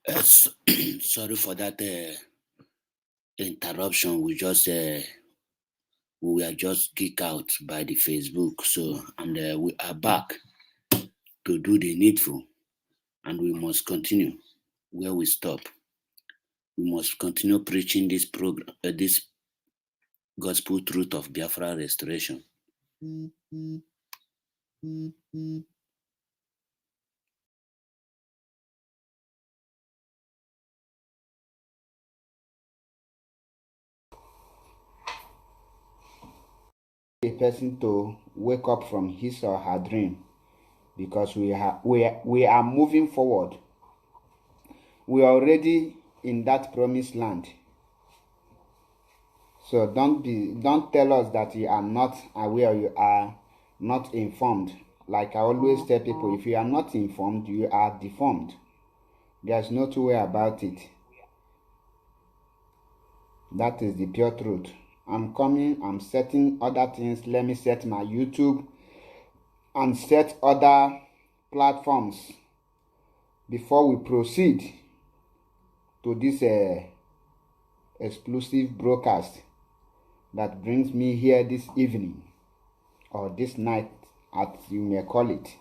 Sorry for that interruption. We were just kicked out by the Facebook. So and we are back to do the needful, and we must continue where we stop. We must continue preaching this program, this gospel truth of Biafra restoration. A person to wake up from his or her dream, because we are moving forward. We are already in that promised land. So don't tell us that you are not aware, you are not informed. Like I always tell people, if you are not informed, you are deformed. There's no two way about it. That is the pure truth. I'm coming, I'm setting other things. Let me set my YouTube and set other platforms before we proceed to this exclusive broadcast that brings me here this evening, or this night, as you may call it.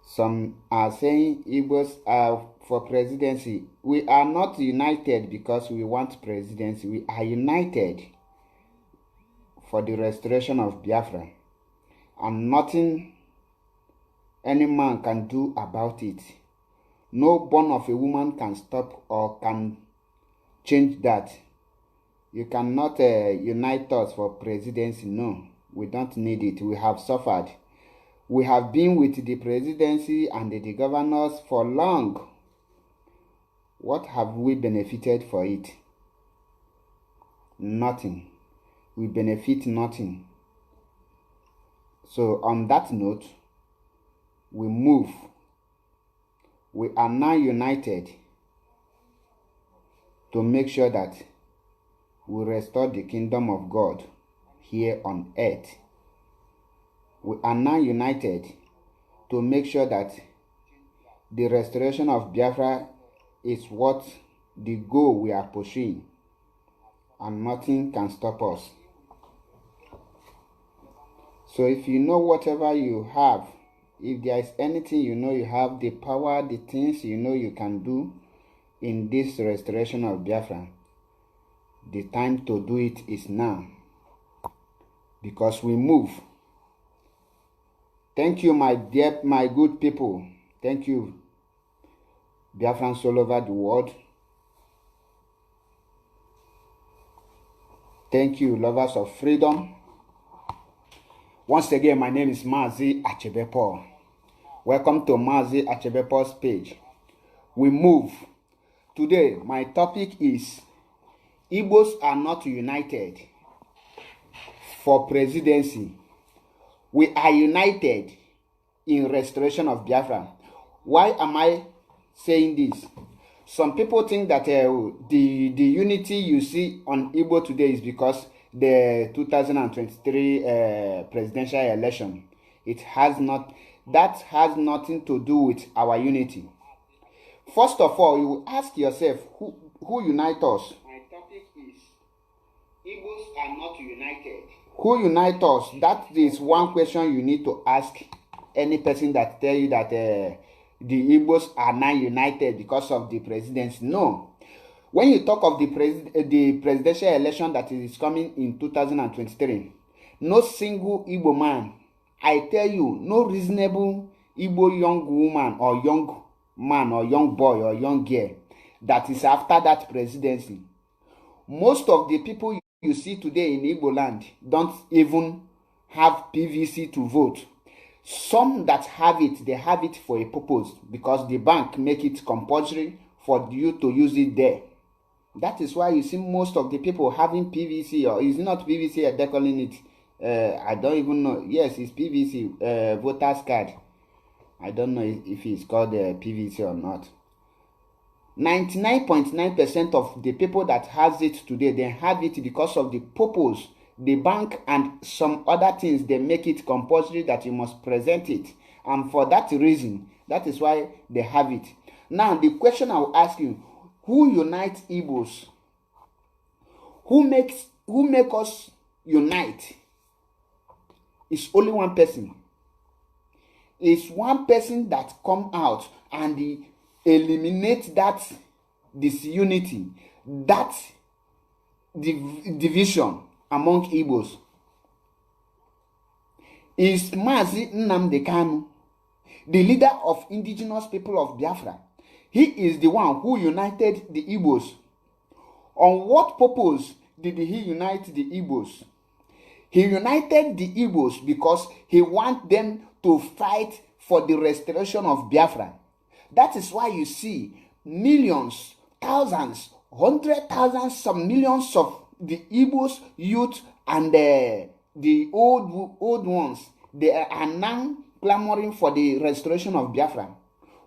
Some are saying Igbos are for presidency. We are not united because we want presidency. We are united for the restoration of Biafra, and nothing any man can do about it. No born of a woman can stop or can change that. You cannot unite us for presidency. No, we don't need it. We have suffered. We have been with the presidency and the governors for long. What have we benefited for it? Nothing. We benefit nothing. So on that note, we move. We are now united to make sure that we restore the kingdom of God here on earth. We are now united to make sure that the restoration of Biafra is what the goal we are pursuing, and nothing can stop us. So if you know whatever you have, if there is anything you know you have, the power, the things you know you can do in this restoration of Biafra, the time to do it is now, because we move. Thank you, my good people. Thank you, Biafrans all over the world. Thank you, lovers of freedom. Once again, my name is Mazi Achebepo. Welcome to Mazi Achebepo's page. We move. Today, my topic is Igbos are not united for presidency. We are united in restoration of Biafra. Why am I saying this? Some people think that the unity you see on Igbo today is because the 2023 presidential election. That has nothing to do with our unity. First of all, you ask yourself, who unites us? My topic is Igbos are not united. Who unites us? That is one question you need to ask any person that tell you that the Igbos are not united because of the presidency. No. When you talk of the presidential election that is coming in 2023, no single Igbo man, I tell you, no reasonable Igbo young woman or young man or young boy or young girl that is after that presidency. Most of the people you see today in Igbo land don't even have PVC to vote. Some that have it, they have it for a purpose, because the bank make it compulsory for you to use it there. That is why you see most of the people having PVC, or is not PVC, they're calling it, I don't even know. Yes, it's PVC, voter's card. I don't know if it's called PVC or not. 99.9% of the people that has it today, they have it because of the purpose. The bank and some other things, they make it compulsory that you must present it. And for that reason, that is why they have it. Now, the question I will ask you, who unites Igbos? Who make us unite? It's only one person. It's one person that come out and eliminate that disunity, that division among Igbos. Is Mazi Nnamdi Kanu, the leader of indigenous people of Biafra. He is the one who united the Igbos. On what purpose did he unite the Igbos? He united the Igbos because he wants them to fight for the restoration of Biafra. That is why you see millions, thousands, 100,000, some millions of the Igbos youth and the old ones, they are now clamoring for the restoration of Biafra.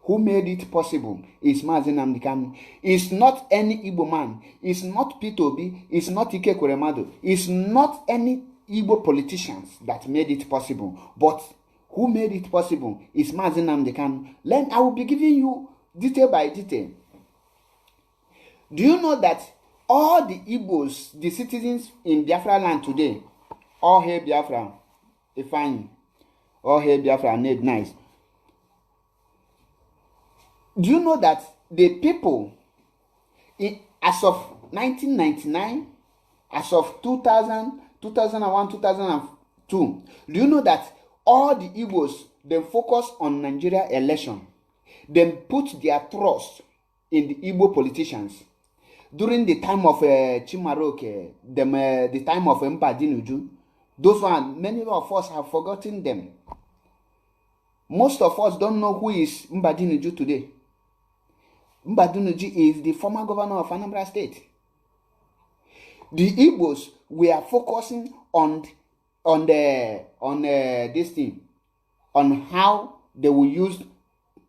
Who made it possible is Mazi Nnamdi Kanu. It's not any Igbo man. It's not P2B. It's not Ike Kuremadu. It's not any Igbo politicians that made it possible. But who made it possible is Mazi Nnamdi Kanu. I will be giving you detail by detail. Do you know that all the Igbos, the citizens in Biafra land today, all hail Biafra, Ifeanyi, all hail Biafra, Ned Nice. Do you know that the people, as of 1999, as of 2000, 2001, 2002, do you know that all the Igbos, they focus on Nigeria election? They put their trust in the Igbo politicians. During the time of Chimaroke, the time of Mbadinuju, those ones, many of us have forgotten them. Most of us don't know who is Mbadinuju today. Mbadinuju is the former governor of Anambra State. The Igbos were focusing on this thing, on how they will use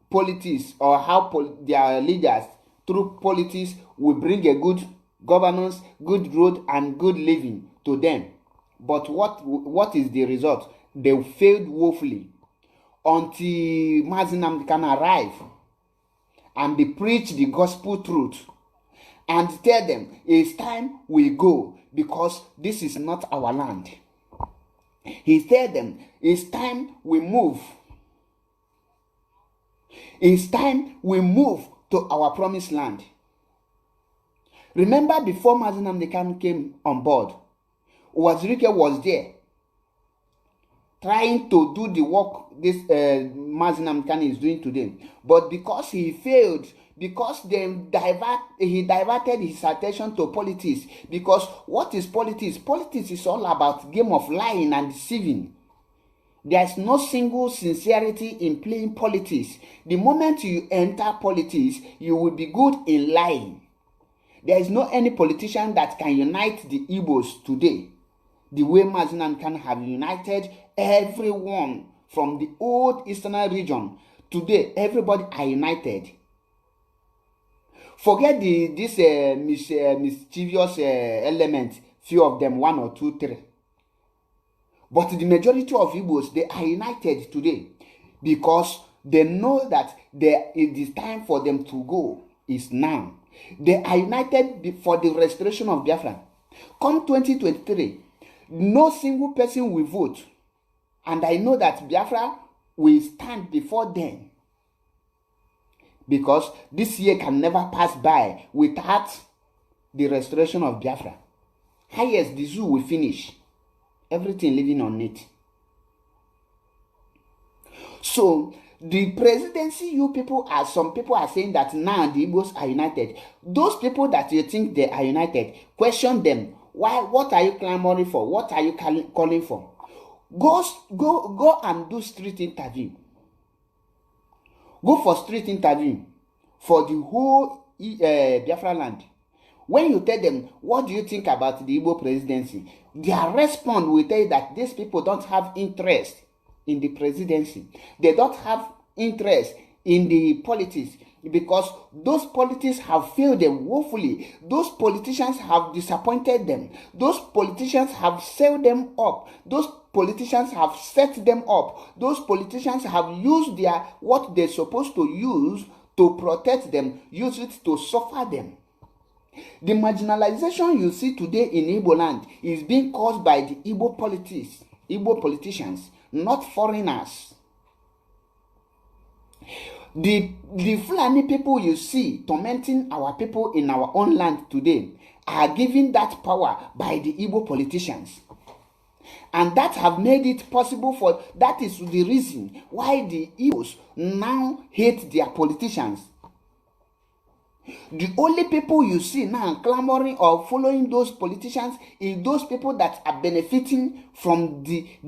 politics, or how their leaders through politics will bring a good governance, good road, and good living to them. But what is the result? They failed woefully until Mazi Nnamdi Kanu arrive and they preach the gospel truth and tell them it's time we go because this is not our land. He tell them it's time we move. It's time we move to our promised land. Remember, before Mazi Nnamdi Kanu came on board, Wazirike was there trying to do the work this Mazi Nnamdi Kanu is doing today. But because he failed, because he diverted his attention to politics. Because what is politics? Politics is all about game of lying and deceiving. There's no single sincerity in playing politics. The moment you enter politics, you will be good in lying. There is no any politician that can unite the Igbos today the way Mazi Nnamdi Kanu have united everyone from the old eastern region. Today, everybody are united. Forget this mischievous element, few of them, 1 or 2, 3. But the majority of Igbos, they are united today because they know that it is time for them to go is now. They are united for the restoration of Biafra. Come 2023, no single person will vote. And I know that Biafra will stand before them. Because this year can never pass by without the restoration of Biafra. Highest, the zoo will finish. Everything living on it. So, the presidency, some people are saying that now the Igbos are united. Those people that you think they are united, question them. Why? What are you clamoring for? What are you calling for? Go and do street interview. Go for street interview for the whole Biafra land. When you tell them, what do you think about the Igbo presidency? Their response will tell you that these people don't have interest in the presidency. They don't have interest in the politics because those politics have failed them woefully. Those politicians have disappointed them. Those politicians have sold them up. Those politicians have set them up. Those politicians have used what they're supposed to use to protect them, use it to suffer them. The marginalization you see today in Igbo land is being caused by the Igbo politicians, not foreigners. The Fulani people you see tormenting our people in our own land today are given that power by the Igbo politicians. And that have made it possible for, that is the reason why the Igbos now hate their politicians. The only people you see now clamoring or following those politicians is those people that are benefiting from the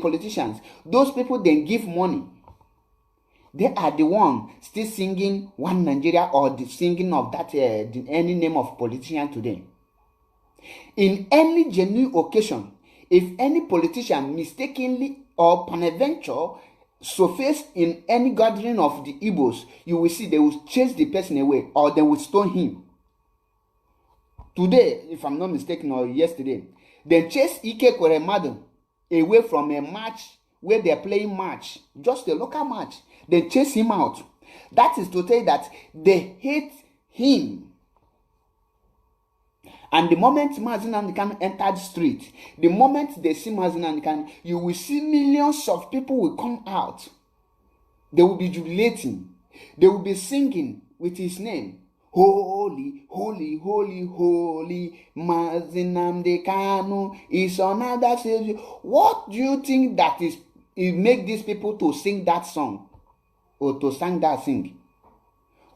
politicians. Those people then give money. They are the one still singing One Nigeria or the singing of that any name of politician today. In any genuine occasion, if any politician mistakenly or peradventure surface in any gathering of the Igbos, you will see they will chase the person away or they will stone him. Today, if I'm not mistaken, or yesterday, they chased Ike Kweremadu away from a match where they're playing match, just a local match. They chase him out. That is to say that they hate him. And the moment Mazi Nnamdi Kanu entered the street, the moment they see Mazi Nnamdi Kanu, you will see millions of people will come out. They will be jubilating. They will be singing with his name. Holy, holy, holy, holy, Mazi Nnamdi Kanu is another savior. What do you think that it make these people to sing that song or to sing?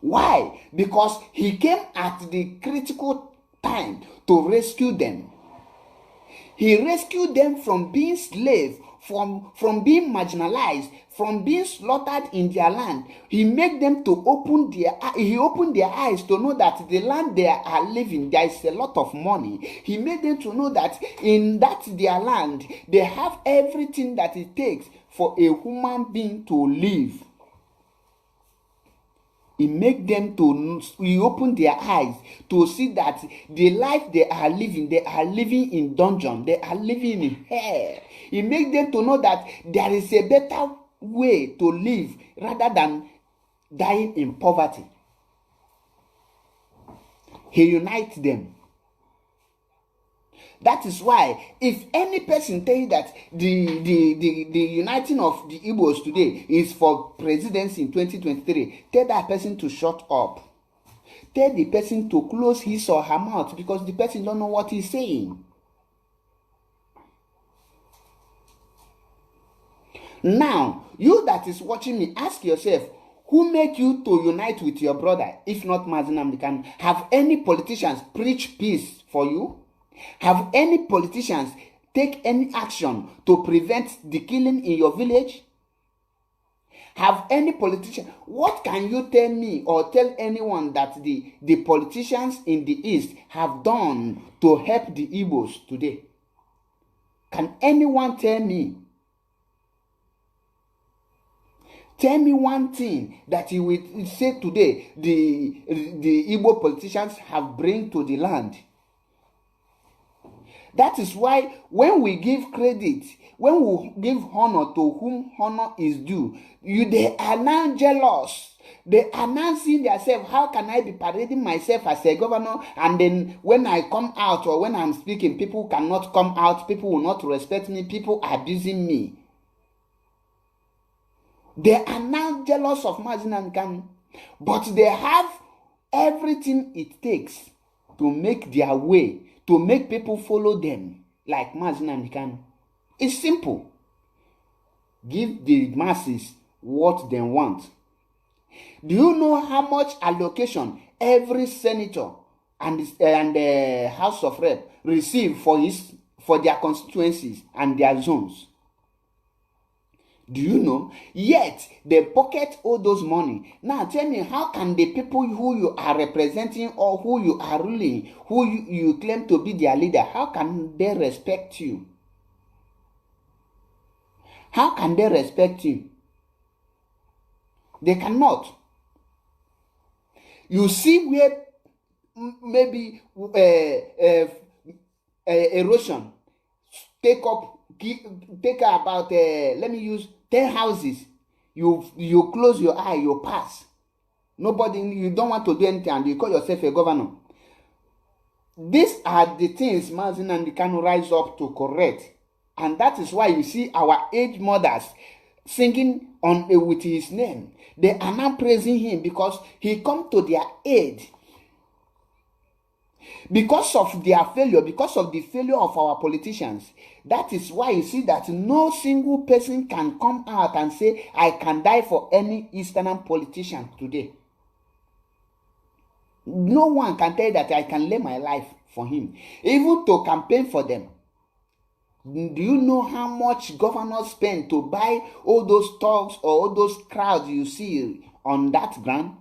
Why? Because he came at the critical time to rescue them. He rescued them from being slaves, from being marginalized, from being slaughtered in their land. He made them to opened their eyes to know that the land they are living, there is a lot of money. He made them to know that in that their land, they have everything that it takes for a human being to live. He make them to, he opened their eyes to see that the life they are living in dungeon, they are living in hell. He make them to know that there is a better way to live rather than dying in poverty. He unites them. That is why, if any person tell you that the uniting of the Igbos today is for presidency in 2023, tell that person to shut up. Tell the person to close his or her mouth because the person don't know what he's saying. Now, you that is watching me, ask yourself, who make you to unite with your brother, if not Mazi Nnamdi Kanu? Have any politicians preach peace for you? Have any politicians take any action to prevent the killing in your village? Have any politician, what can you tell me or tell anyone that the politicians in the East have done to help the Igbos today? Can anyone tell me? Tell me one thing that you will say today the Igbo politicians have bring to the land. That is why when we give credit, when we give honor to whom honor is due, they are now jealous. They are now seeing themselves, how can I be parading myself as a governor, and then when I come out or when I'm speaking, people cannot come out, people will not respect me, people are abusing me. They are now jealous of Mazi Nnamdi Kanu, but they have everything it takes to make their way, to make people follow them like Mazi Nnamdi Kanu. It's simple. Give the masses what they want. Do you know how much allocation every senator and the House of Rep receive for their constituencies and their zones? Do you know? Yet they pocket all those money. Now tell me, how can the people who you are representing or who you are ruling, who you claim to be their leader, how can they respect you? How can they respect you? They cannot. You see where maybe erosion take about let me use 10 houses, you close your eye, you pass. Nobody, you don't want to do anything, and you call yourself a governor. These are the things Mazi Nnamdi Kanu rise up to correct, and that is why you see our aged mothers singing on with his name. They are now praising him because he come to their aid. Because of their failure, because of the failure of our politicians, that is why you see that no single person can come out and say, I can die for any Eastern politician today. No one can tell you that I can lay my life for him, even to campaign for them. Do you know how much governors spend to buy all those talks or all those crowds you see on that ground?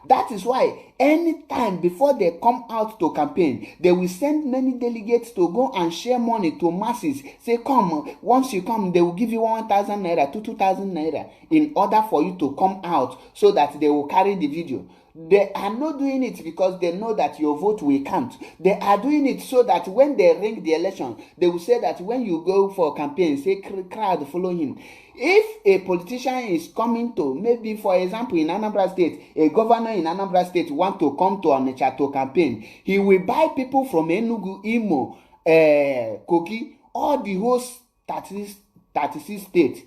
That is why anytime before they come out to campaign, they will send many delegates to go and share money to masses. Say, come, once you come, they will give you 1,000 naira, 2,000 naira in order for you to come out so that they will carry the video. They are not doing it because they know that your vote will count. They are doing it so that when they ring the election, they will say that when you go for a campaign, say crowd follow him. If a politician is coming to, maybe for example in Anambra State, a governor in Anambra State want to come to Onitsha to campaign, he will buy people from Enugu, Imo, Kogi, all the whole 36 states.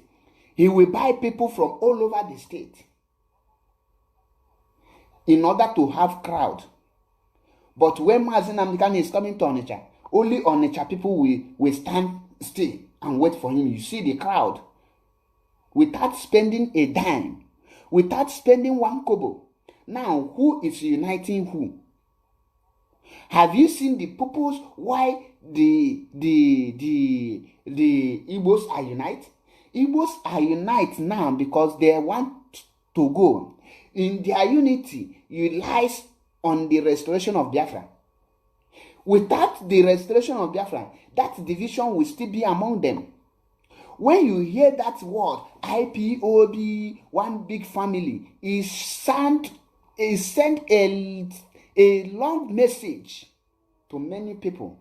He will buy people from all over the state in order to have crowd. But when Mazi Nnamdi Kanu is coming to Onitsha, only Onitsha people will stand still and wait for him. You see the crowd. Without spending a dime, without spending one kobo. Now, who is uniting who? Have you seen the purpose why the Igbos are unite? Igbos are unite now because they want to go. In their unity, it lies on the restoration of Biafra. Without the restoration of Biafra, that division will still be among them. When you hear that word, IPOB, one big family, it sent a long message to many people.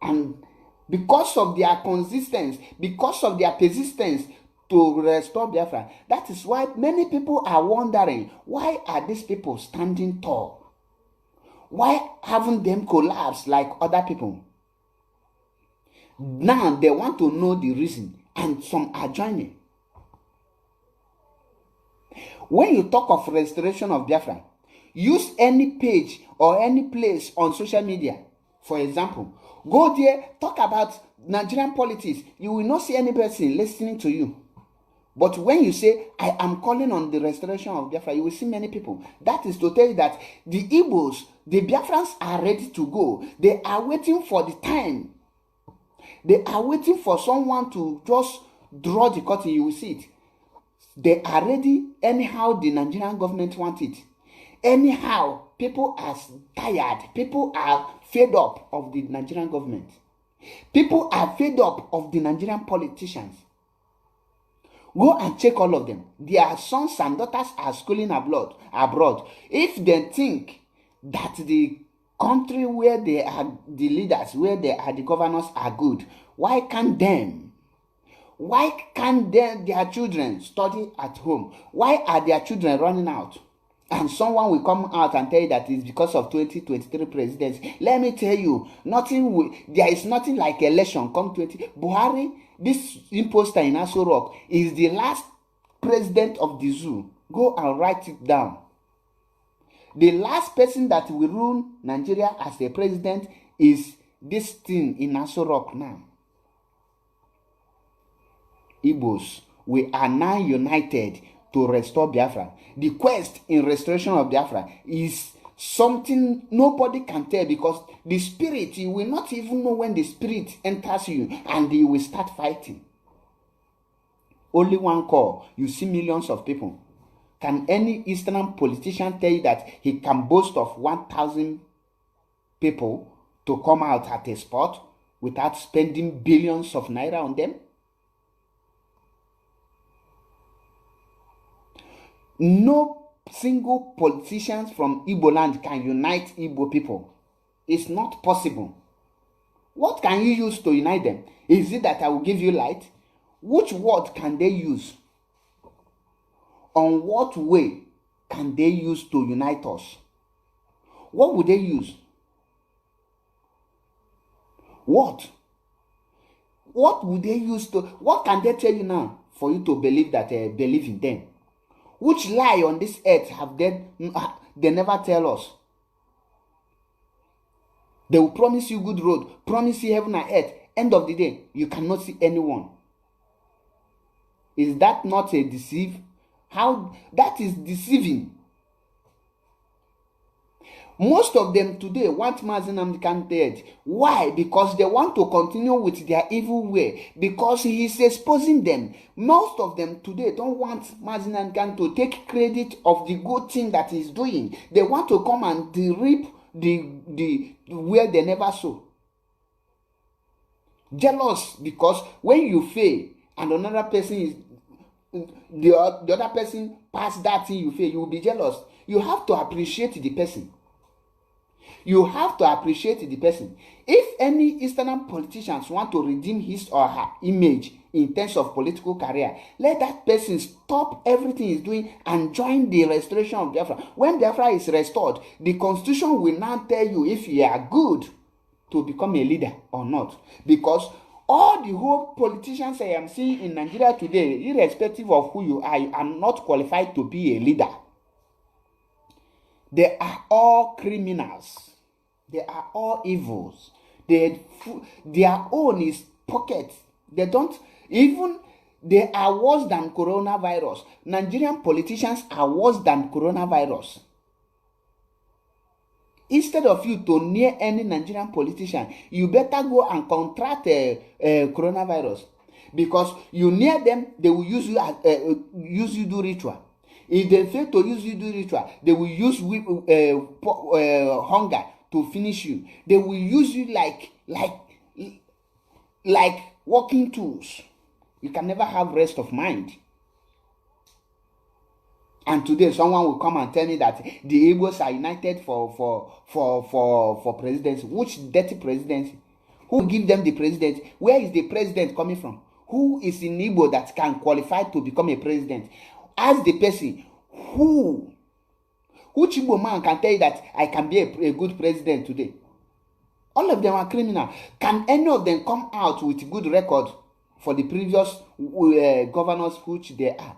And because of their consistency, because of their persistence to restore Biafra, that is why many people are wondering, why are these people standing tall? Why haven't them collapsed like other people? Now they want to know the reason. And some are joining. When you talk of restoration of Biafra, use any page or any place on social media. For example, go there, talk about Nigerian politics. You will not see any person listening to you. But when you say, I am calling on the restoration of Biafra, you will see many people. That is to tell you that the Igbos, the Biafrans are ready to go. They are waiting for the time. They are waiting for someone to just draw the curtain. You will see it. They are ready anyhow the Nigerian government wants it. Anyhow, people are tired. People are fed up of the Nigerian government. People are fed up of the Nigerian politicians. Go and check all of them. Their sons and daughters are schooling abroad. If they think that the country where they are the leaders, where they are the governors are good, why can't their children study at home? Why are their children running out? And someone will come out and tell you that it's because of 2023 presidency. Let me tell you, there is nothing like election come 20. Buhari, this imposter in Aso Rock, is the last president of the zoo. Go and write it down. The last person that will rule Nigeria as a president is this thing in Aso Rock now. Igbos, we are now united to restore Biafra. The quest in restoration of Biafra is something nobody can tell, because the spirit, you will not even know when the spirit enters you and you will start fighting. Only one call, you see millions of people. Can any Eastern politician tell you that he can boast of 1,000 people to come out at a spot without spending billions of naira on them? No single politician from Igbo land can unite Igbo people. It's not possible. What can you use to unite them? Is it that I will give you light? Which word can they use? On what way can they use to unite us? What would they use? What? What would they use to, what can they tell you now for you to believe that believe in them? Which lie on this earth have they never tell us? They will promise you good road, promise you heaven and earth. End of the day, you cannot see anyone. Is that not a deceive? How? That is deceiving. Most of them today want Mazi Nnamdi Kanu dead. Why? Because they want to continue with their evil way. Because he is exposing them. Most of them today don't want Mazi Nnamdi Kanu to take credit of the good thing that he's doing. They want to come and reap the where they never sow. Jealous because when you fail and another person is the other person pass that thing you fail, you will be jealous. You have to appreciate the person. You have to appreciate the person. If any Eastern politicians want to redeem his or her image in terms of political career, let that person stop everything he's doing and join the restoration of Biafra. When Biafra is restored, the constitution will now tell you if you are good to become a leader or not. Because all the whole politicians I am seeing in Nigeria today, irrespective of who you are not qualified to be a leader. They are all criminals. They are all evils. Their own is pocket. They don't even, they are worse than coronavirus. Nigerian politicians are worse than coronavirus. Instead of you to near any Nigerian politician, you better go and contract a coronavirus. Because you near them, they will use you do ritual. If they fail to use you do ritual, they will use hunger to finish you. They will use you like walking tools. You can never have rest of mind. And today someone will come and tell me that the Igbos are united for presidency. Which dirty presidency? Who will give them the presidency? Where is the president coming from? Who is in Igbo that can qualify to become a president? Ask the person which Igbo man can tell you that I can be a good president today? All of them are criminal. Can any of them come out with good record for the previous governors which they are?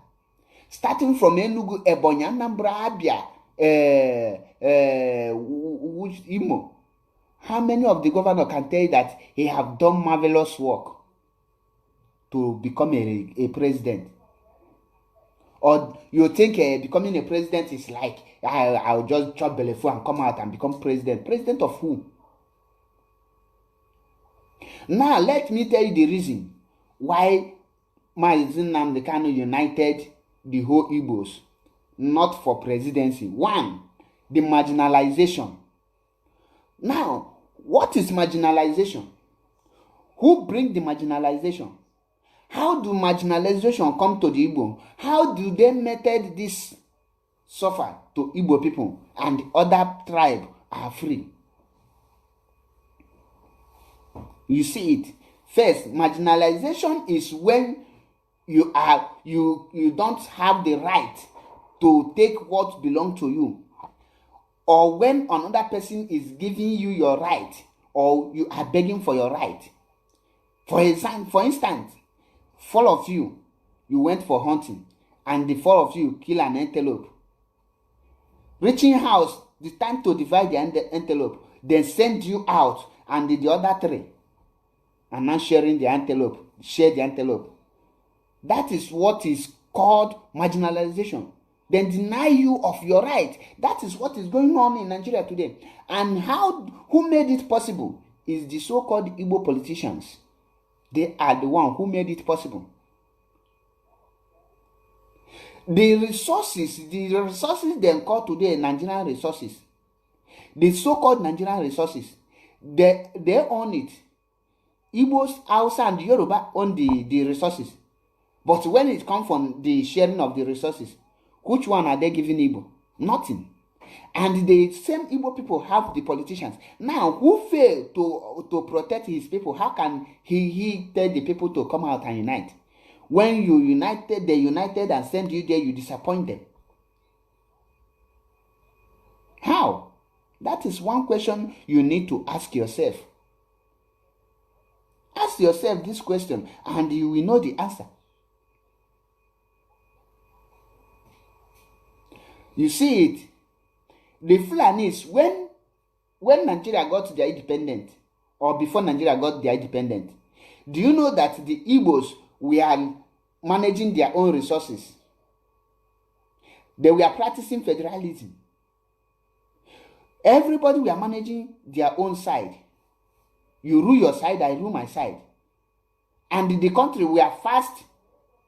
Starting from Enugu, Ebonyi, Anambra, Abia, Imo. How many of the governors can tell you that he have done marvelous work to become a president? Or you think becoming a president is like, I'll just chop belleful and come out and become president? President of who? Now, let me tell you the reason why Mazi Nnamdi Kanu united the whole Igbos, not for presidency. One, the marginalization. Now, what is marginalization? Who bring the marginalization? How do marginalization come to the Igbo? How do they meted this suffer to Igbo people and other tribe are free? You see it. First, marginalization is when you don't have the right to take what belongs to you, or when another person is giving you your right, or you are begging for your right. For instance, 4 of you went for hunting, and the 4 of you kill an antelope. Reaching house, the time to divide the antelope, then send you out, and the other 3 are not sharing the antelope. Share the antelope. That is what is called marginalization. Then deny you of your right. That is what is going on in Nigeria today. And who made it possible is the so-called Igbo politicians. They are the one who made it possible. The resources they call today Nigerian resources, the so-called Nigerian resources, they own it. Igbos, Hausa, and Yoruba own the resources. But when it comes from the sharing of the resources, which one are they giving Igbo? Nothing. And the same Igbo people have the politicians. Now, who failed to protect his people? How can he tell the people to come out and unite? When you united, they united and send you there, you disappoint them. How? That is one question you need to ask yourself. Ask yourself this question and you will know the answer. You see it. The Fulanis, when Nigeria got their independence, or before Nigeria got their independence, do you know that the Igbos were managing their own resources? They were practicing federalism. Everybody were managing their own side. You rule your side, I rule my side. And the country were fast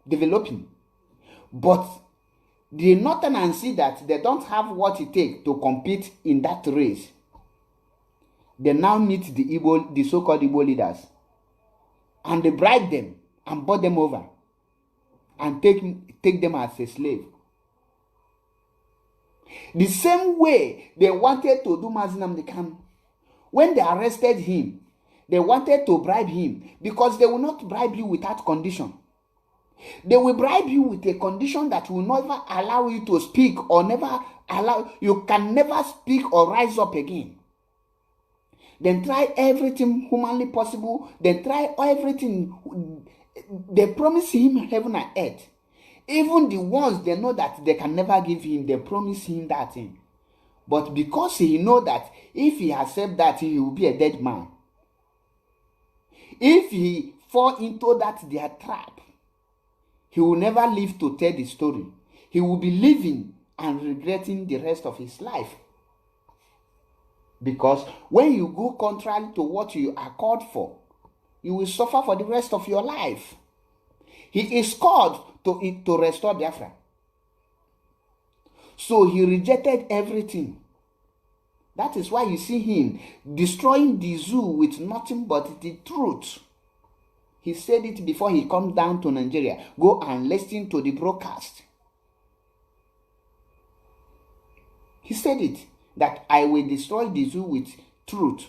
developing. But the Northerners see that they don't have what it takes to compete in that race. They now meet the so-called Igbo leaders. And they bribe them and bought them over. And take them as a slave. The same way they wanted to do Mazi Nnamdi Kanu. When they arrested him, they wanted to bribe him because they will not bribe you without condition. They will bribe you with a condition that will never allow you to speak or you can never speak or rise up again. Then try everything humanly possible. Then try everything. They promise him heaven and earth. Even the ones they know that they can never give him, they promise him that thing. But because he know that if he accept that, he will be a dead man. If he fall into their trap, he will never live to tell the story. He will be living and regretting the rest of his life. Because when you go contrary to what you are called for, you will suffer for the rest of your life. He is called to restore Biafra. So he rejected everything. That is why you see him destroying the zoo with nothing but the truth. He said it before he comes down to Nigeria. Go and listen to the broadcast. He said it, that I will destroy the zoo with truth.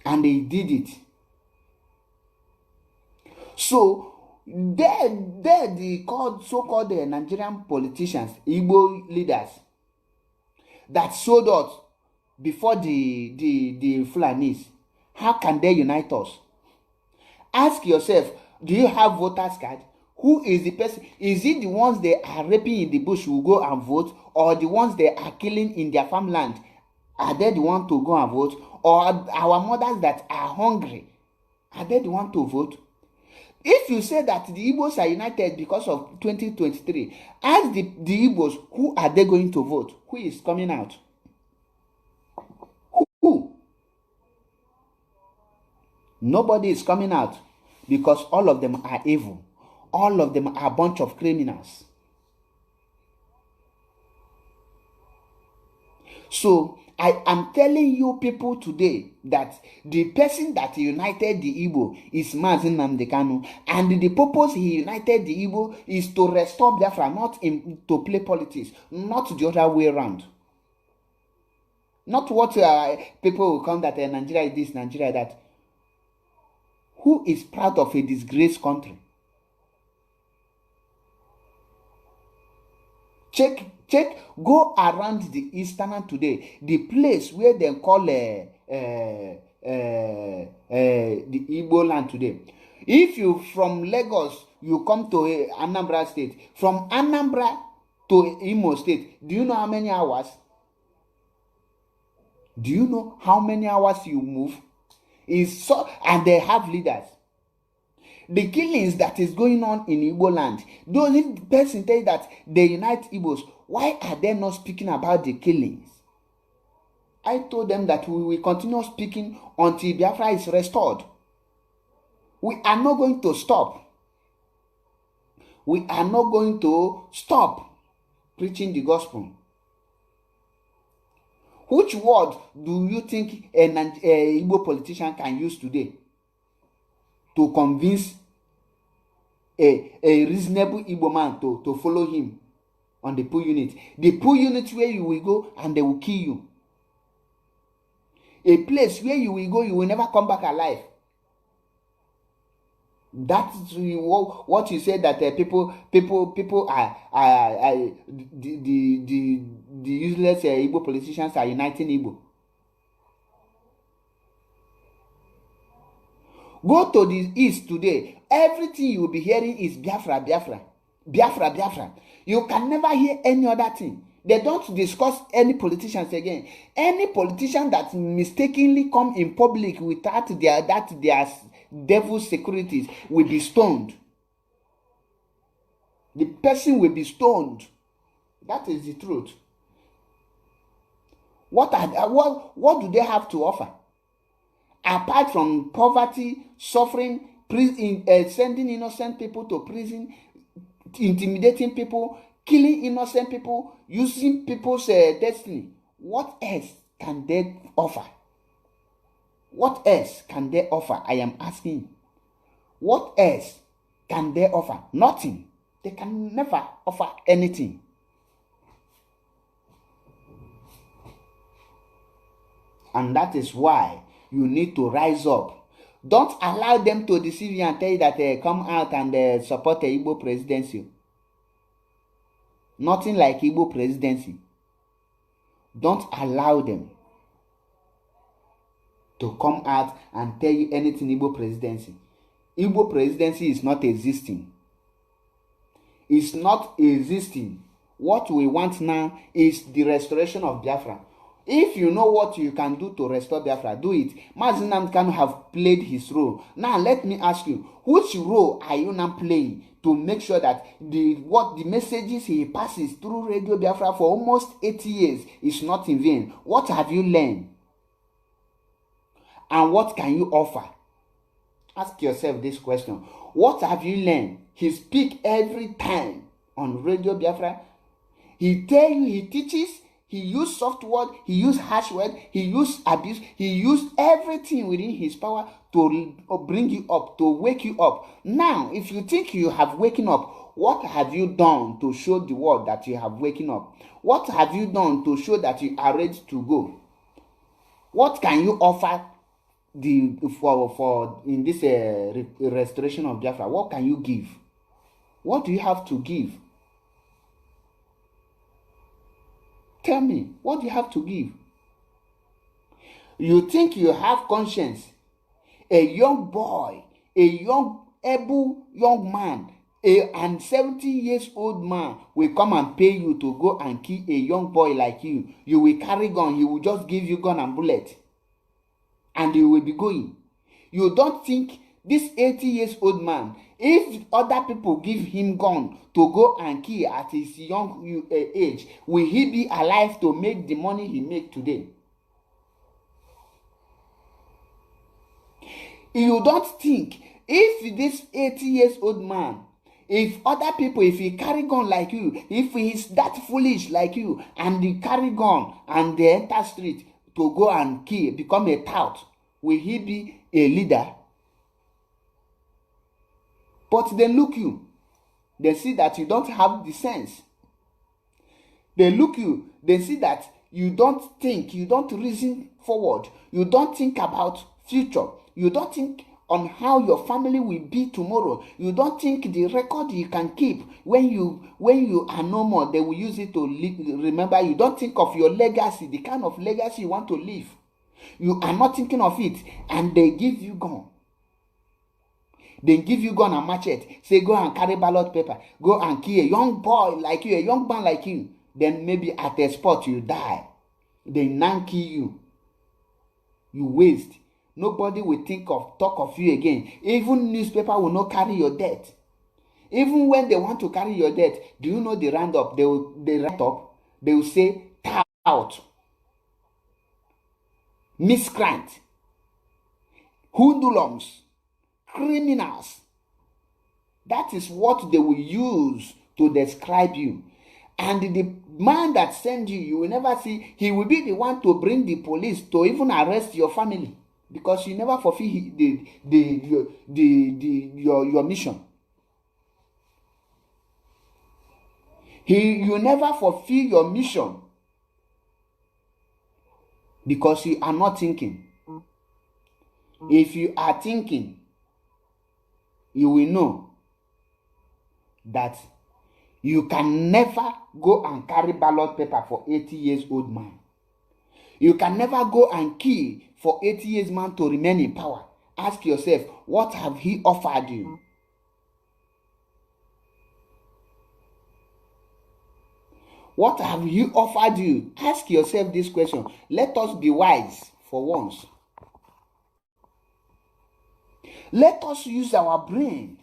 And they did it. So, the so-called Nigerian politicians, Igbo leaders, that sold us before the Fulanis, how can they unite us? Ask yourself, do you have voters card? Who is the person? Is it the ones they are raping in the bush who go and vote? Or the ones they are killing in their farmland? Are they the ones to go and vote? Or our mothers that are hungry? Are they the ones to vote? If you say that the Igbos are united because of 2023, ask the Igbos, who are they going to vote? Who is coming out? Who? Nobody is coming out because all of them are evil. All of them are a bunch of criminals. So, I am telling you people today that the person that united the Igbo is Mazi Nnamdi Kanu, and the purpose he united the Igbo is to restore Biafra, not to play politics, not the other way around. Not what people will come that Nigeria is this, Nigeria that. Who is proud of a disgraced country? Check, go around the Eastern today, the place where they call the Igbo land today. If you from Lagos, you come to Anambra State, from Anambra to Imo State, do you know how many hours? Do you know how many hours you move? Is so, and they have leaders. The killings that is going on in Igbo land, those person tell that they unite Igbos, why are they not speaking about the killings? I told them that we will continue speaking until Biafra is restored. We are not going to stop. We are not going to stop preaching the gospel. Which word do you think an Igbo politician can use today to convince a reasonable Igbo man to follow him? on the pool unit. The pool unit where you will go and they will kill you. A place where you will go, you will never come back alive. That's what you said, that people are the useless Igbo politicians are uniting Igbo. Go to the east today, everything you will be hearing is Biafra, Biafra, Biafra, Biafra. You can never hear any other thing. They don't discuss any politicians again. Any politician that mistakenly come in public without their devil securities will be stoned. The person will be stoned. That is the truth. What do they have to offer? Apart from poverty, suffering, sending innocent people to prison, intimidating people, killing innocent people, using people's destiny. What else can they offer? What else can they offer? I am asking. What else can they offer? Nothing. They can never offer anything. And that is why you need to rise up. Don't allow them to deceive you and tell you that they come out and support the Igbo presidency. Nothing like Igbo presidency. Don't allow them to come out and tell you anything Igbo presidency. Igbo presidency is not existing. It's not existing. What we want now is the restoration of Biafra. If you know what you can do to restore Biafra, do it. Mazi Nnamdi Kanu have played his role. Now let me ask you, which role are you now playing to make sure that the messages he passes through Radio Biafra for almost 80 years is not in vain? What have you learned? And what can you offer? Ask yourself this question. What have you learned? He speaks every time on Radio Biafra. He tells you, he teaches, he used soft word, he used harsh word, he used abuse, he used everything within his power to bring you up, to wake you up. Now, if you think you have waken up, what have you done to show the world that you have waken up? What have you done to show that you are ready to go? What can you offer for in this restoration of Biafra? What can you give? What do you have to give? Tell me, what do you have to give? You think you have conscience? A young boy, a young able young man, and 70 years old man will come and pay you to go and kill a young boy like you. You will carry gun, he will just give you gun and bullet, and you will be going. You don't think this 80 years old man, if other people give him gun to go and kill at his young age, will he be alive to make the money he make today? You don't think if this 80 years old man, if other people, if he carry gun like you, if he is that foolish like you, and they carry gun and they enter street to go and kill, become a tout, will he be a leader? But they look you, they see that you don't have the sense. They look you, they see that you don't think, you don't reason forward, you don't think about future, you don't think on how your family will be tomorrow, you don't think the record you can keep when you are no more, they will use it to remember. You don't think of your legacy, the kind of legacy you want to leave. You are not thinking of it, and they give you gun. They give you gun and machete. Say, go and carry ballot paper. Go and kill a young boy like you, a young man like you. Then maybe at a spot you die. They now kill you. You waste. Nobody will talk of you again. Even newspaper will not carry your death. Even when they want to carry your death, do you know they round up? They write up. They will say, tout, miscreant, hoodlums, criminals. That is what they will use to describe you. And the man that sends you, you will never see. He will be the one to bring the police to even arrest your family, because you never fulfill your mission. You never fulfill your mission because you are not thinking. If you are thinking, you will know that you can never go and carry ballot paper for 80 years old man. You can never go and kill for 80 years man to remain in power. Ask yourself, what have he offered you? What have you offered you? Ask yourself this question. Let us be wise for once. Let us use our brain.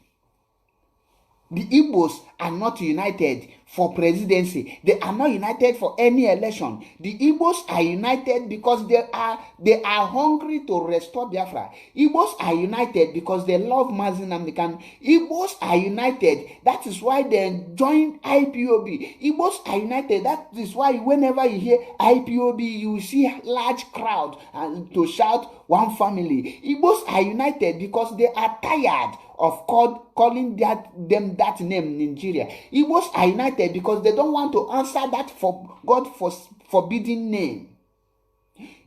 The Igbos are not united for presidency. They are not united for any election. The Igbos are united because they are hungry to restore Biafra. Igbos are united because they love Mazi Nnamdi Kanu. Igbos are united. That is why they joined IPOB. Igbos are united. That is why whenever you hear IPOB, you see a large crowd and to shout one family. Igbos are united because they are tired of calling them that name in Nigeria. Igbos are united because they don't want to answer that for God for forbidden name.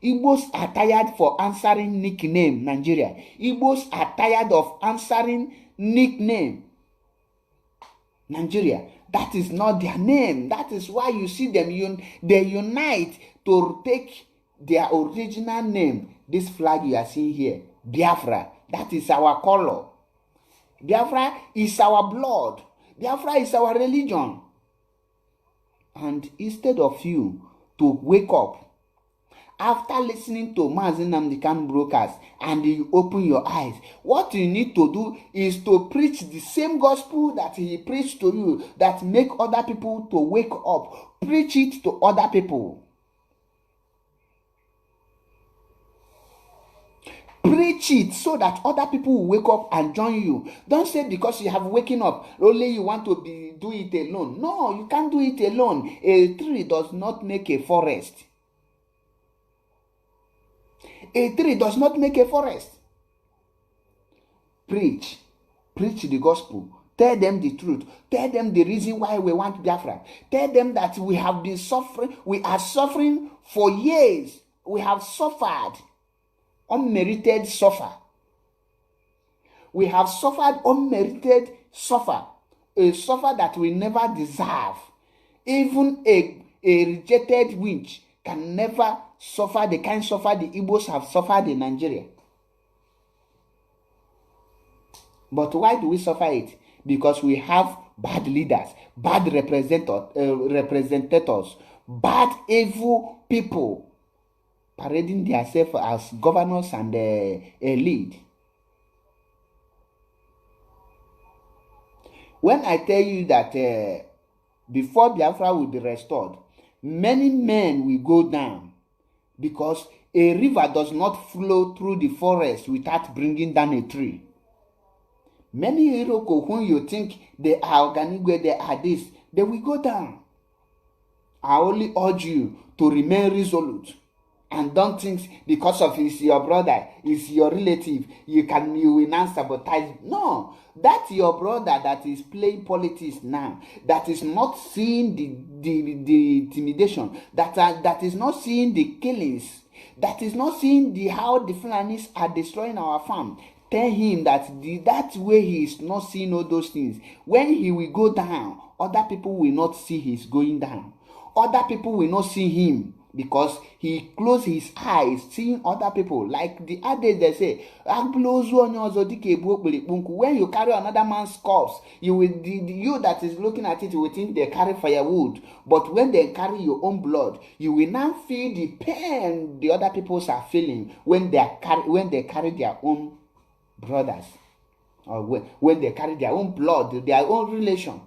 Igbos are tired for answering nickname Nigeria. Igbos are tired of answering nickname Nigeria. That is not their name. That is why you see them they unite to take their original name. This flag you are seeing here, Biafra. That is our color. Biafra is our blood. Biafra is our religion. And instead of you to wake up after listening to Mazi Nnamdi Kanu broadcast and you open your eyes, what you need to do is to preach the same gospel that he preached to you, that make other people to wake up. Preach it to other people. Preach it so that other people will wake up and join you. Don't say because you have waken up, only you want to do it alone. No, you can't do it alone. A tree does not make a forest. A tree does not make a forest. Preach the gospel. Tell them the truth. Tell them the reason why we want Biafra. Tell them that we have been suffering. We are suffering for years. We have suffered. Unmerited suffer. We have suffered unmerited suffer. A suffer that we never deserve. Even a rejected witch can never suffer the kind of suffer the Igbos have suffered in Nigeria. But why do we suffer it? Because we have bad leaders, bad representatives, bad evil people parading themselves as governors and a lead. When I tell you that before Biafra will be restored, many men will go down because a river does not flow through the forest without bringing down a tree. Many Iroko, when you think they are Oganigwe, they are this, they will go down. I only urge you to remain resolute. And don't think because of it's your brother, it's your relative, you will not sabotage. No, that's your brother that is playing politics now, that is not seeing the intimidation, that is not seeing the killings, that is not seeing how the Fulanis are destroying our farm. Tell him that that way he is not seeing all those things. When he will go down, other people will not see he's going down. Other people will not see him. Because he closed his eyes seeing other people. Like the others they say, when you carry another man's corpse, you that is looking at it will think they carry firewood. But when they carry your own blood, you will now feel the pain the other people are feeling when they carry their own brothers. Or when they carry their own blood, their own relation.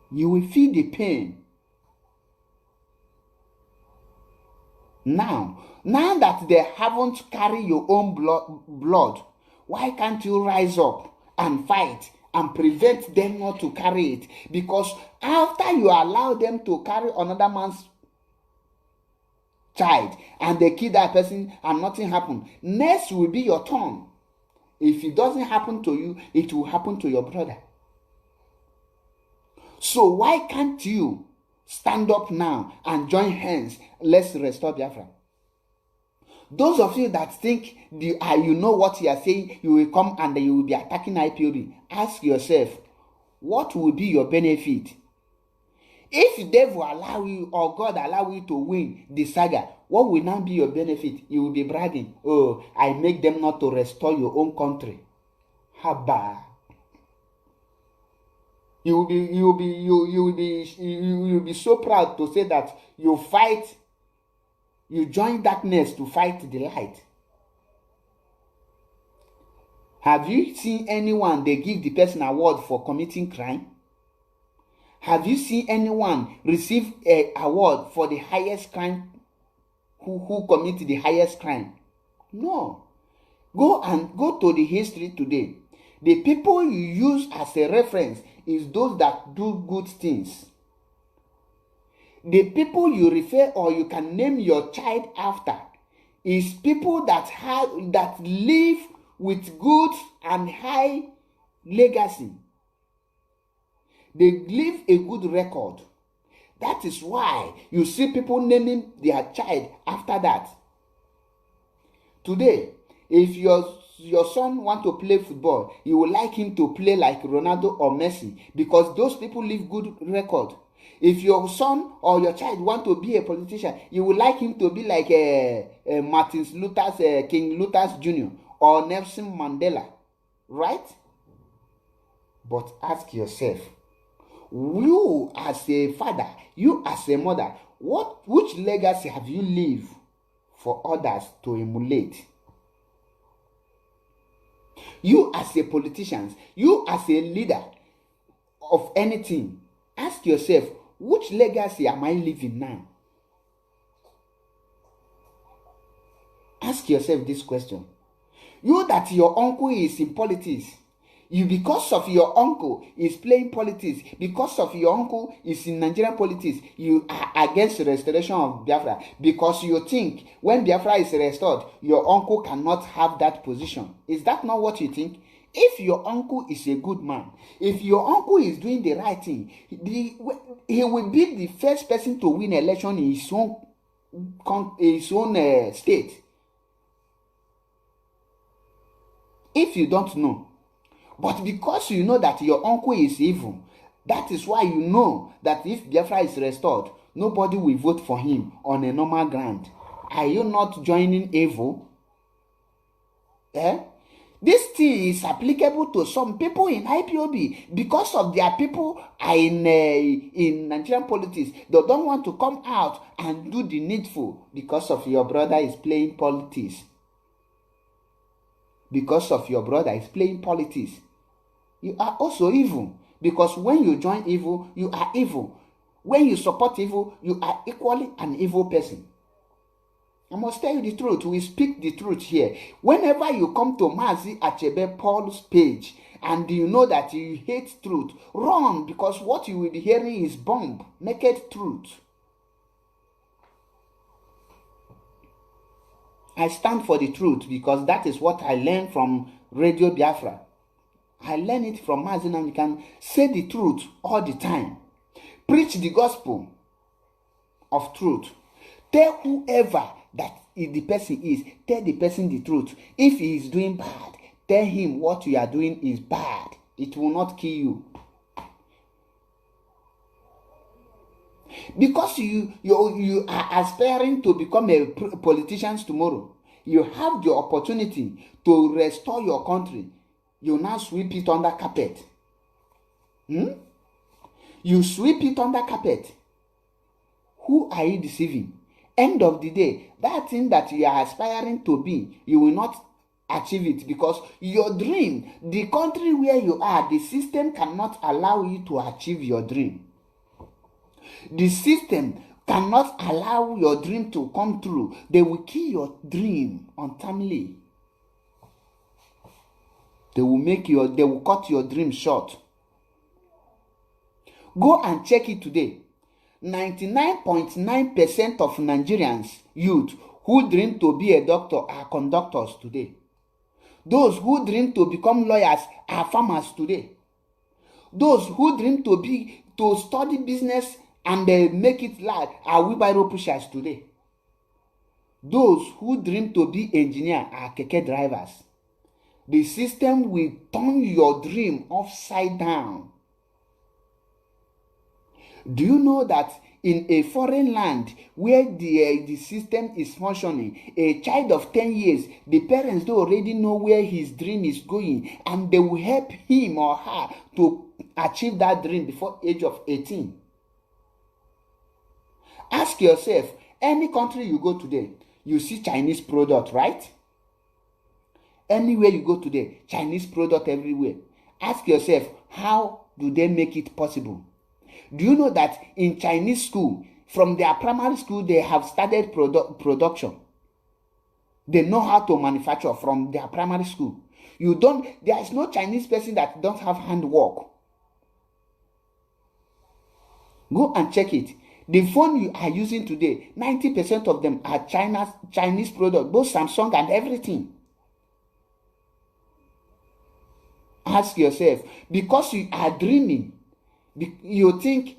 You will feel the pain. Now that they haven't carried your own blood, why can't you rise up and fight and prevent them not to carry it? Because after you allow them to carry another man's child and they kill that person and nothing happen, next will be your turn. If it doesn't happen to you, it will happen to your brother. So why can't you stand up now and join hands? Let's restore Biafra. Those of you that think you know what you are saying, you will come and you will be attacking IPOB. Ask yourself, what will be your benefit? If devil allow you or God allow you to win the saga, what will now be your benefit? You will be bragging, oh, I make them not to restore your own country. Haba. You will be so proud to say that you join darkness to fight the light. Have you seen anyone they give the person award for committing crime? Have you seen anyone receive an award for the highest crime, who committed the highest crime? No. Go to the history today. The people you use as a reference is those that do good things. The people you refer or you can name your child after is people that live with good and high legacy. They leave a good record. That is why you see people naming their child after that. Today, if your son want to play football, you would like him to play like Ronaldo or Messi because those people leave good record. If your son or your child want to be a politician, you would like him to be like King Luther's Jr. or Nelson Mandela, right? But ask yourself, you as a father, you as a mother, which legacy have you left for others to emulate? You as a politician, you as a leader of anything, ask yourself, which legacy am I leaving now? Ask yourself this question. You that your uncle is in politics, because of your uncle is playing politics, because of your uncle is in Nigerian politics, you are against the restoration of Biafra because you think when Biafra is restored, your uncle cannot have that position. Is that not what you think? If your uncle is a good man, if your uncle is doing the right thing, he will be the first person to win election in his own state. If you don't know, but because you know that your uncle is evil, that is why you know that if Biafra is restored, nobody will vote for him on a normal ground. Are you not joining evil? This thing is applicable to some people in IPOB because of their people are in Nigerian politics. They don't want to come out and do the needful because of your brother is playing politics. Because of your brother is playing politics. You are also evil because when you join evil, you are evil. When you support evil, you are equally an evil person. I must tell you the truth. We speak the truth here. Whenever you come to Mazi Achebe Paul's page and you know that you hate truth, run, because what you will be hearing is bomb, naked truth. I stand for the truth because that is what I learned from Radio Biafra. I learned it from Mazi Namdekan. Say the truth all the time. Preach the gospel of truth. Tell whoever that the person is, tell the person the truth. If he is doing bad, tell him what you are doing is bad. It will not kill you. Because you are aspiring to become a politician tomorrow, you have the opportunity to restore your country. You now sweep it under carpet. You sweep it under carpet. Who are you deceiving? End of the day, that thing that you are aspiring to be, you will not achieve it because your dream, the country where you are, the system cannot allow you to achieve your dream. The system cannot allow your dream to come true. They will kill your dream untimely. They will cut your dream short. Go and check it today. 99.9% of Nigerians youth who dream to be a doctor are conductors today. Those who dream to become lawyers are farmers today. Those who dream to to study business and make it large are wheelbarrow pushers today. Those who dream to be engineer are keke drivers. The system will turn your dream upside down. Do you know that in a foreign land where the system is functioning, a child of 10 years, the parents do already know where his dream is going, and they will help him or her to achieve that dream before age of 18. Ask yourself, any country you go today, you see Chinese product, right? Anywhere you go today, Chinese product everywhere. Ask yourself, how do they make it possible? Do you know that in Chinese school, from their primary school, they have started production? They know how to manufacture from their primary school. There is no Chinese person that don't have handwork. Go and check it. The phone you are using today, 90% of them are Chinese product, both Samsung and everything. Ask yourself, because you are dreaming, you think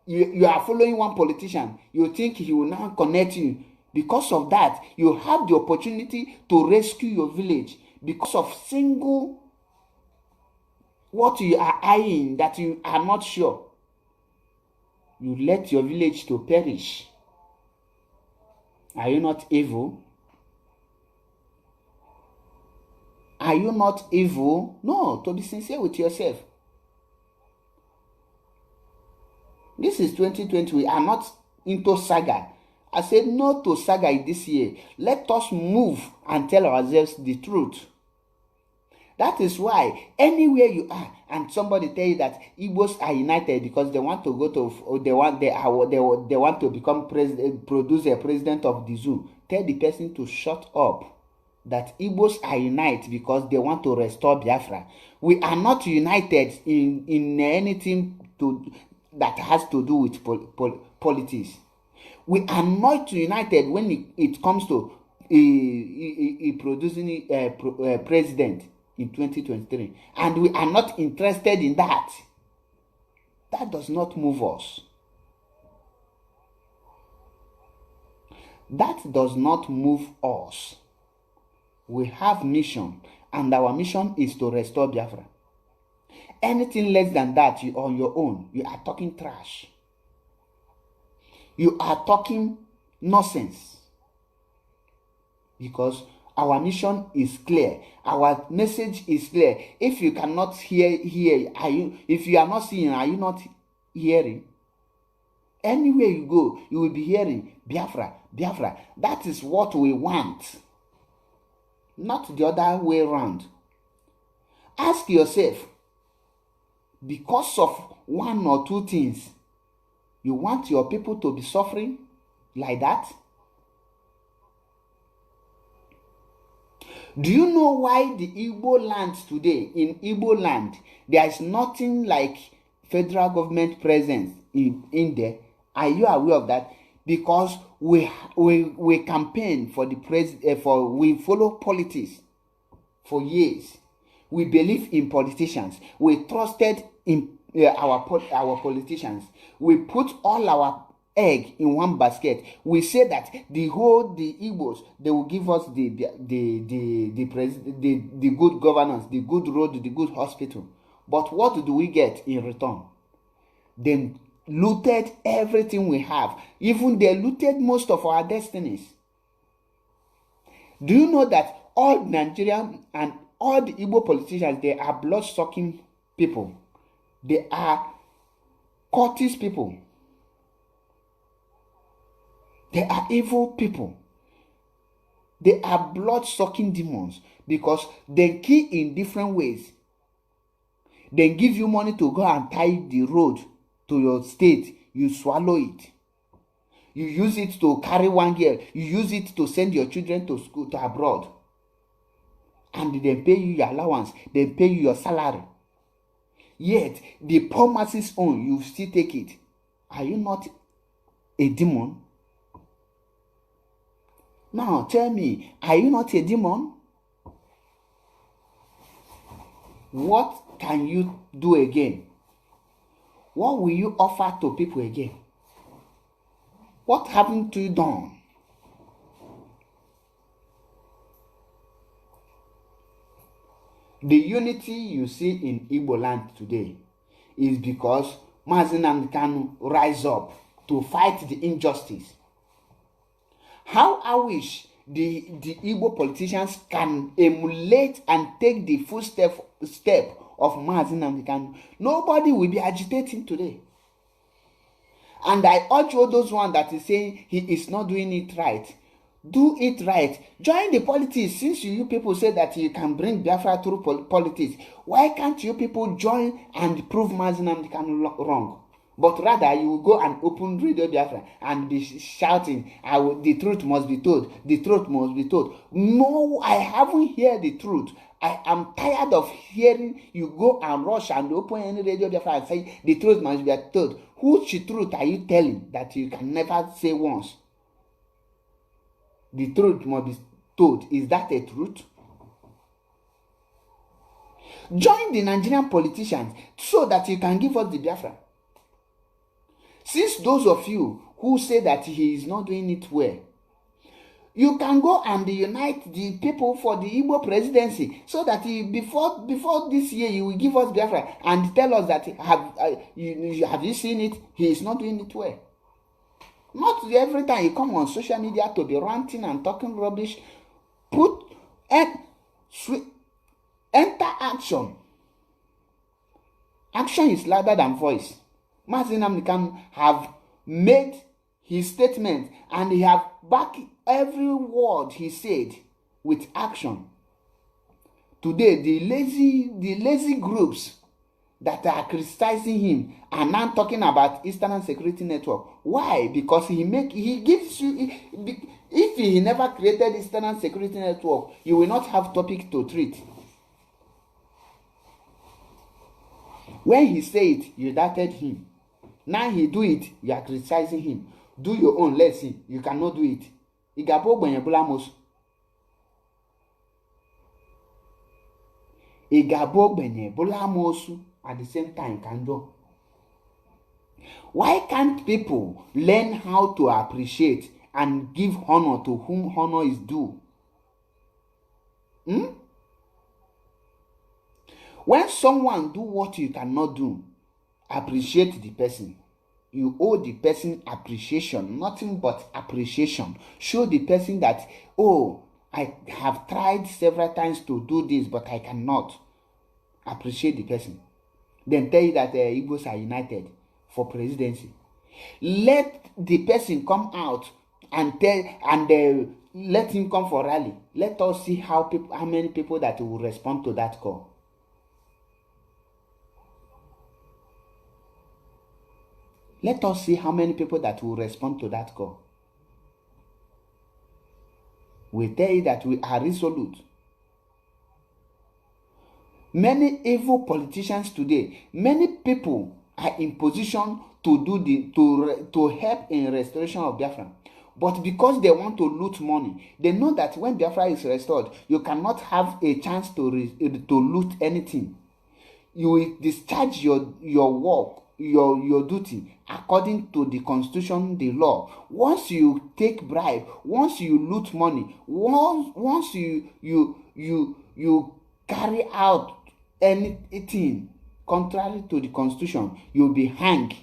you are following one politician, you think he will now connect you. Because of that, you have the opportunity to rescue your village because of single what you are eyeing that you are not sure. You let your village to perish. Are you not evil? Are you not evil? No, to be sincere with yourself. This is 2020. We are not into saga. I said no to saga this year. Let us move and tell ourselves the truth. That is why anywhere you are and somebody tell you that Igbos are united because they want to go to, they want to become produce a president of the zoo, tell the person to shut up. That Igbos are united because they want to restore Biafra. We are not united in anything that has to do with politics. We are not united when it comes to producing a president in 2023. And we are not interested in that. That does not move us. That does not move us. We have mission, and our mission is to restore Biafra. Anything less than that, you on your own, you are talking trash. You are talking nonsense. Because our mission is clear. Our message is clear. If you cannot hear, if you are not seeing, are you not hearing? Anywhere you go, you will be hearing Biafra, Biafra. That is what we want. Not the other way around. Ask yourself, because of one or two things, you want your people to be suffering like that? Do you know why the Igbo land today, in Igbo land, there is nothing like federal government presence in there? Are you aware of that? Because we campaign for the we follow politics for years. We believe in politicians. We trusted in our politicians. We put all our egg in one basket. We say that the Igbos, they will give us the good governance, the good road, the good hospital. But what do we get in return? They looted everything we have. Even they looted most of our destinies. Do you know that all Nigerian and all the Igbo politicians, they are blood-sucking people. They are cultist people. They are evil people. They are blood-sucking demons because they kill in different ways. They give you money to go and tie the road to your state. You swallow it. You use it to carry one girl. You use it to send your children to school, to abroad. And they pay you your allowance. They pay you your salary. Yet, the poor masses own, you still take it. Are you not a demon? Now, tell me, are you not a demon? What can you do again? what will you offer to people again? What haven't you done? The unity you see in Igbo land today is because Mazi Nnamdi Kanu rise up to fight the injustice. How I wish the Igbo politicians can emulate and take the full step of Mazi Nnamdi Kanu. Nobody will be agitating today. And I urge all those ones that is saying he is not doing it right. Do it right. Join the politics. Since you people say that you can bring Biafra through politics, why can't you people join and prove Mazi Nnamdi Kanu wrong? But rather, you will go and open Radio Biafra and be shouting, the truth must be told. The truth must be told. No, I haven't heard the truth. I am tired of hearing you go and rush and open any Radio Biafra and say the truth must be told. Which truth are you telling that you can never say once? The truth must be told. Is that a truth? Join the Nigerian politicians so that you can give us the Biafra. Since those of you who say that he is not doing it well, you can go and unite the people for the Igbo presidency so that before this year you will give us Biafra and tell us that have you seen it? He is not doing it well. Not every time you come on social media to be ranting and talking rubbish. Enter action. Action is louder than voice. Mazi Nnamdi Kanu have made his statement and he have backed every word he said with action. Today, the lazy groups that are criticizing him are now talking about Eastern Security Network. Why? Because he gives you. If he never created Eastern Security Network, you will not have topic to treat. When he said it, you doubted him. Now he do it, you are criticizing him. Do your own, let's see. You cannot do it. Igabo Benyebulamos. Igabo Benyebulamos at the same time can do. Why can't people learn how to appreciate and give honor to whom honor is due? When someone do what you cannot do, appreciate the person. You owe the person appreciation, nothing but appreciation. Show the person that, oh, I have tried several times to do this, but I cannot. Appreciate the person. Then tell you that Igbos are united for presidency. Let the person come out and let him come for rally. Let us see how many people that will respond to that call. Let us see how many people that will respond to that call. We tell you that we are resolute. Many evil politicians today, many people are in position to help in restoration of Biafra. But because they want to loot money, they know that when Biafra is restored, you cannot have a chance to loot anything. You will discharge your work, your duty according to the constitution, the law. Once you take bribe, once you loot money, once you carry out anything contrary to the constitution, you'll be hanged.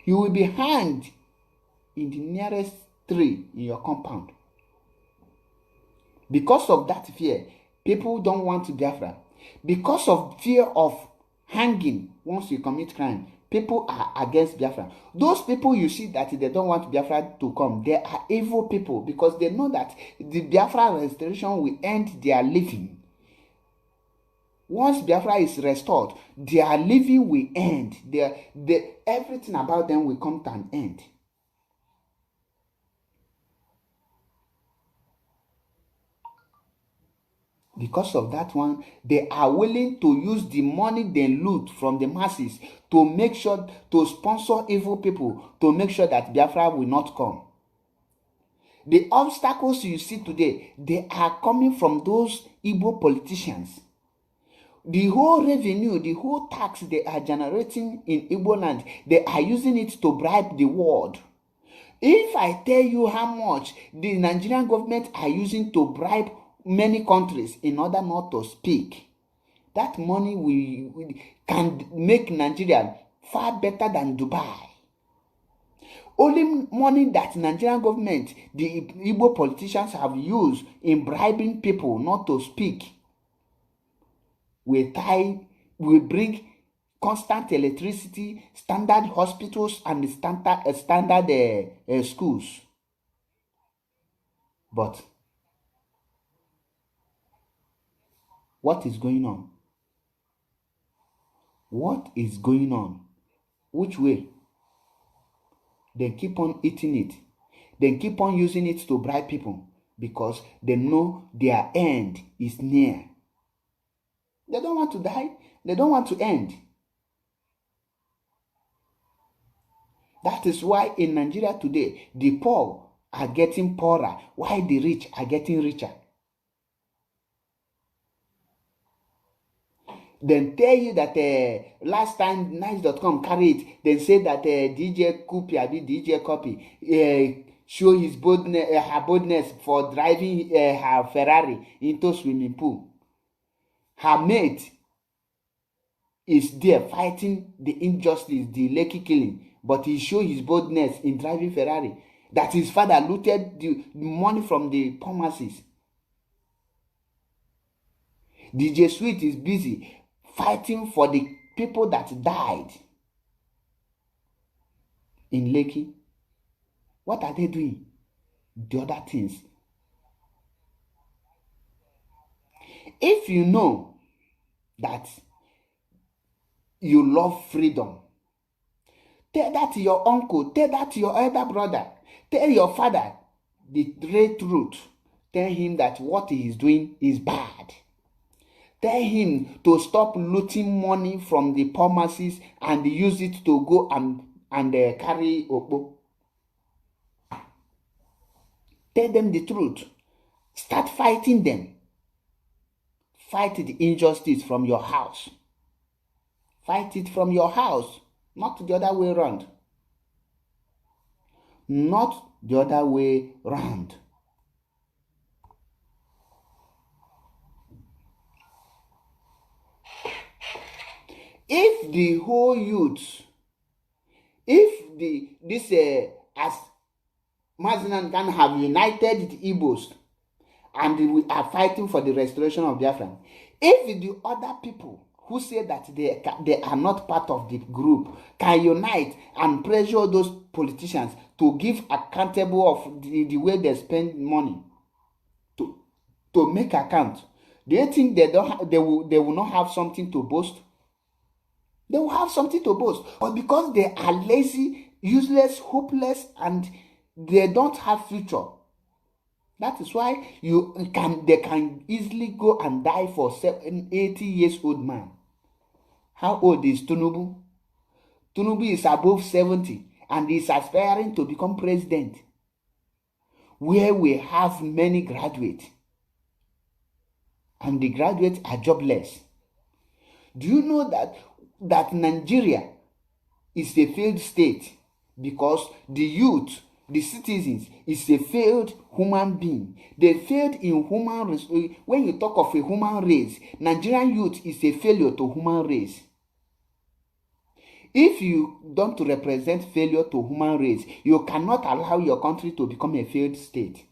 You will be hanged in the nearest tree in your compound. Because of that fear, people don't want Biafra. Because of fear of hanging once you commit crime, people are against Biafra. Those people you see that they don't want Biafra to come, they are evil people because they know that the Biafra restoration will end their living. Once Biafra is restored, their living will end. Everything about them will come to an end. Because of that one, they are willing to use the money they loot from the masses to make sure, to sponsor evil people, to make sure that Biafra will not come. The obstacles you see today, they are coming from those Igbo politicians the whole revenue, the whole tax they are generating in Igbo land, they are using it to bribe the world. If I tell you how much the Nigerian government are using to bribe many countries in order not to speak, that money can make Nigeria far better than Dubai. Only money that Nigerian government, the Igbo politicians have used in bribing people not to speak, will bring constant electricity, standard hospitals, and standard schools. But what is going on? What is going on? Which way? They keep on eating it. They keep on using it to bribe people because they know their end is near. They don't want to die. They don't want to end. That is why in Nigeria today, the poor are getting poorer, while the rich are getting richer. Then tell you that last time nice.com carried it, they say that DJ Copy show his boldness, her boldness for driving her Ferrari into swimming pool. Her mate is there fighting the injustice, the Lekki killing, but he showed his boldness in driving Ferrari. That his father looted the money from the pharmacies. DJ Sweet is busy fighting for the people that died in Lekki. What are they doing? The other things. If you know that you love freedom, tell that to your uncle, tell that to your elder brother, tell your father the great truth. Tell him that what he is doing is bad. Tell him to stop looting money from the pharmacies and use it to go and carry Okpo. Tell them the truth. Start fighting them. Fight the injustice from your house. Fight it from your house, not the other way around. Not the other way round. If the whole youth, as Mazinan can have united the Igbos and we are fighting for the restoration of Biafra, if the other people who say that they are not part of the group can unite and pressure those politicians to give accountable of the way they spend money, to make account, do you think they will not have something to boast? They will have something to boast, but because they are lazy, useless, hopeless, and they don't have future. That is why they can easily go and die for 80 years old man. How old is Tinubu? Tinubu is above 70 and is aspiring to become president, where we have many graduates, and the graduates are jobless. Do you know that Nigeria is a failed state because the youth, the citizens, is a failed human being? They failed in human race. When you talk of a human race, Nigerian youth is a failure to human race. If you don't represent failure to human race, you cannot allow your country to become a failed state.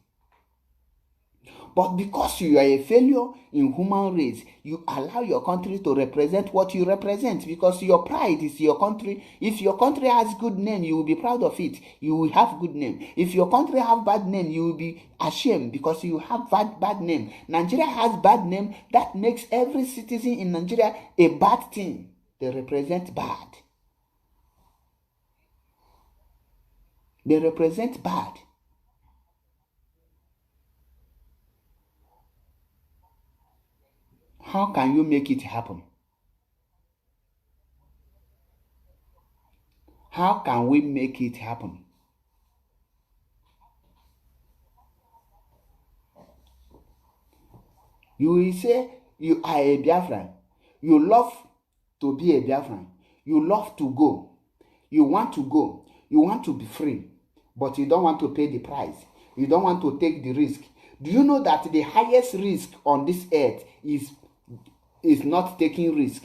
But because you are a failure in human race, you allow your country to represent what you represent, because your pride is your country. If your country has good name, you will be proud of it. You will have good name. If your country have bad name, you will be ashamed because you have bad name. Nigeria has bad name. That makes every citizen in Nigeria a bad thing. They represent bad. They represent bad. How can you make it happen? How can we make it happen? You will say you are a Biafran. You love to be a Biafran. You love to go. You want to go. You want to be free. But you don't want to pay the price. You don't want to take the risk. Do you know that the highest risk on this earth is not taking risk?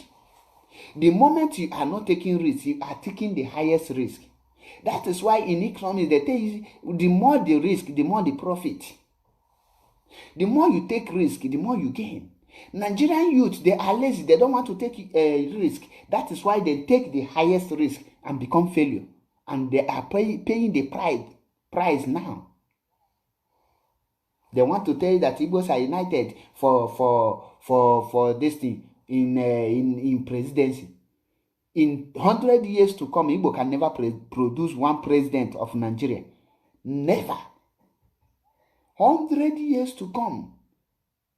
The moment you are not taking risk, you are taking the highest risk. That is why in economics they tell you the more the risk, the more the profit. The more you take risk, the more you gain. Nigerian youth, they are lazy. They don't want to take a risk. That is why they take the highest risk and become failure. And they are paying the price now. They want to tell you that Igbos are united for this thing in presidency. In 100 years to come, Igbo can never produce one president of Nigeria. Never. 100 years to come,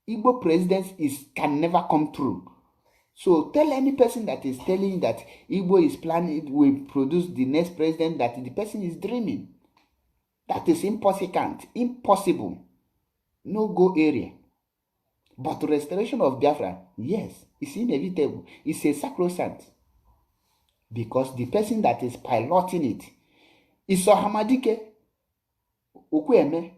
Igbo presidency can never come true. So tell any person that is telling you that Igbo is planning, will produce the next president, that the person is dreaming. That is impossible. No go area. But restoration of Biafra, yes, it's inevitable. It's a sacrosanct. Because the person that is piloting it is Ohamadike Okweme.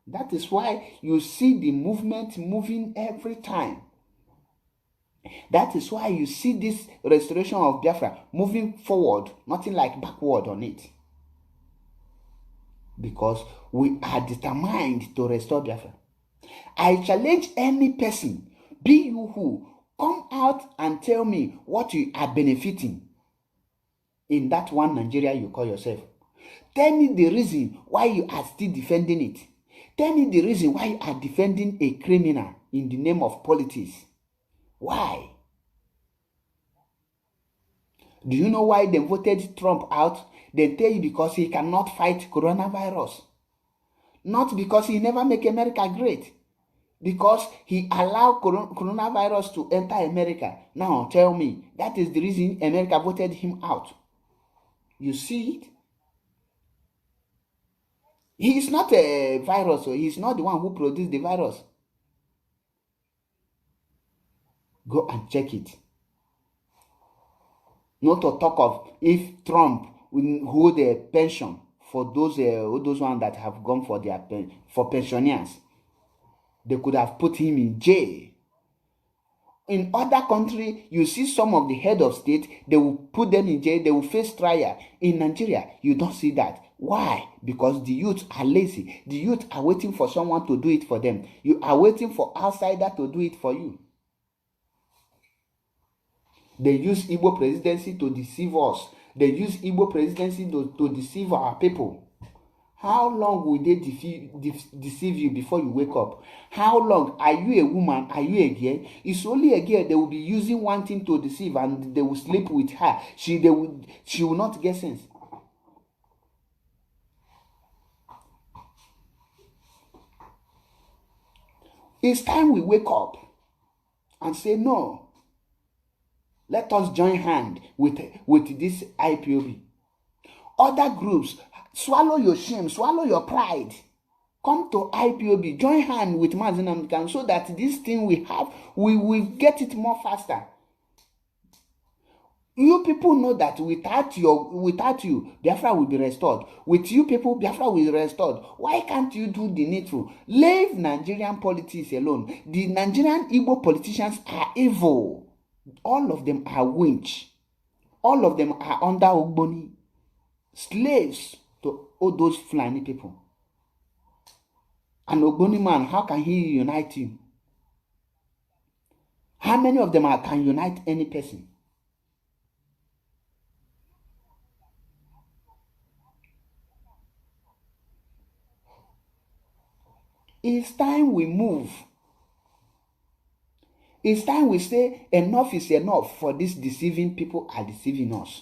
That is why you see the movement moving every time. That is why you see this restoration of Biafra moving forward, nothing like backward on it. Because we are determined to restore Biafra. I challenge any person, be you who, come out and tell me what you are benefiting in that one Nigeria you call yourself. Tell me the reason why you are still defending it. Tell me the reason why you are defending a criminal in the name of politics. Why? Do you know why they voted Trump out? They tell you because he cannot fight coronavirus. Not because he never make America great. Because he allowed coronavirus to enter America. Now tell me, that is the reason America voted him out. You see it? He is not a virus, so he is not the one who produced the virus. Go and check it. Not to talk of if Trump will hold a pension for those ones that have gone for their pensioners. They could have put him in jail. In other countries, you see some of the head of state, they will put them in jail, they will face trial. In Nigeria, you don't see that. Why? Because the youth are lazy. The youth are waiting for someone to do it for them. You are waiting for outsider to do it for you. They use Igbo presidency to deceive us. They use Igbo presidency to deceive our people. How long will they deceive you before you wake up? How long? Are you a woman? Are you a girl? It's only a girl they will be using one thing to deceive, and they will sleep with her. She will not get sense. It's time we wake up and say no. Let us join hand with this IPOB. Other groups, swallow your shame, swallow your pride. Come to IPOB, join hand with Mazi Nnamdi Kanu so that this thing we have, we will get it more faster. You people know that without you, Biafra will be restored. With you people, Biafra will be restored. Why can't you do the needful? Leave Nigerian politics alone. The Nigerian Igbo politicians are evil. All of them are winch. All of them are under Ogboni. Slaves to all those Fulani people. An Ogboni man, how can he unite you? How many of them can unite any person? It's time we move. It's time we say enough is enough for these deceiving people are deceiving us.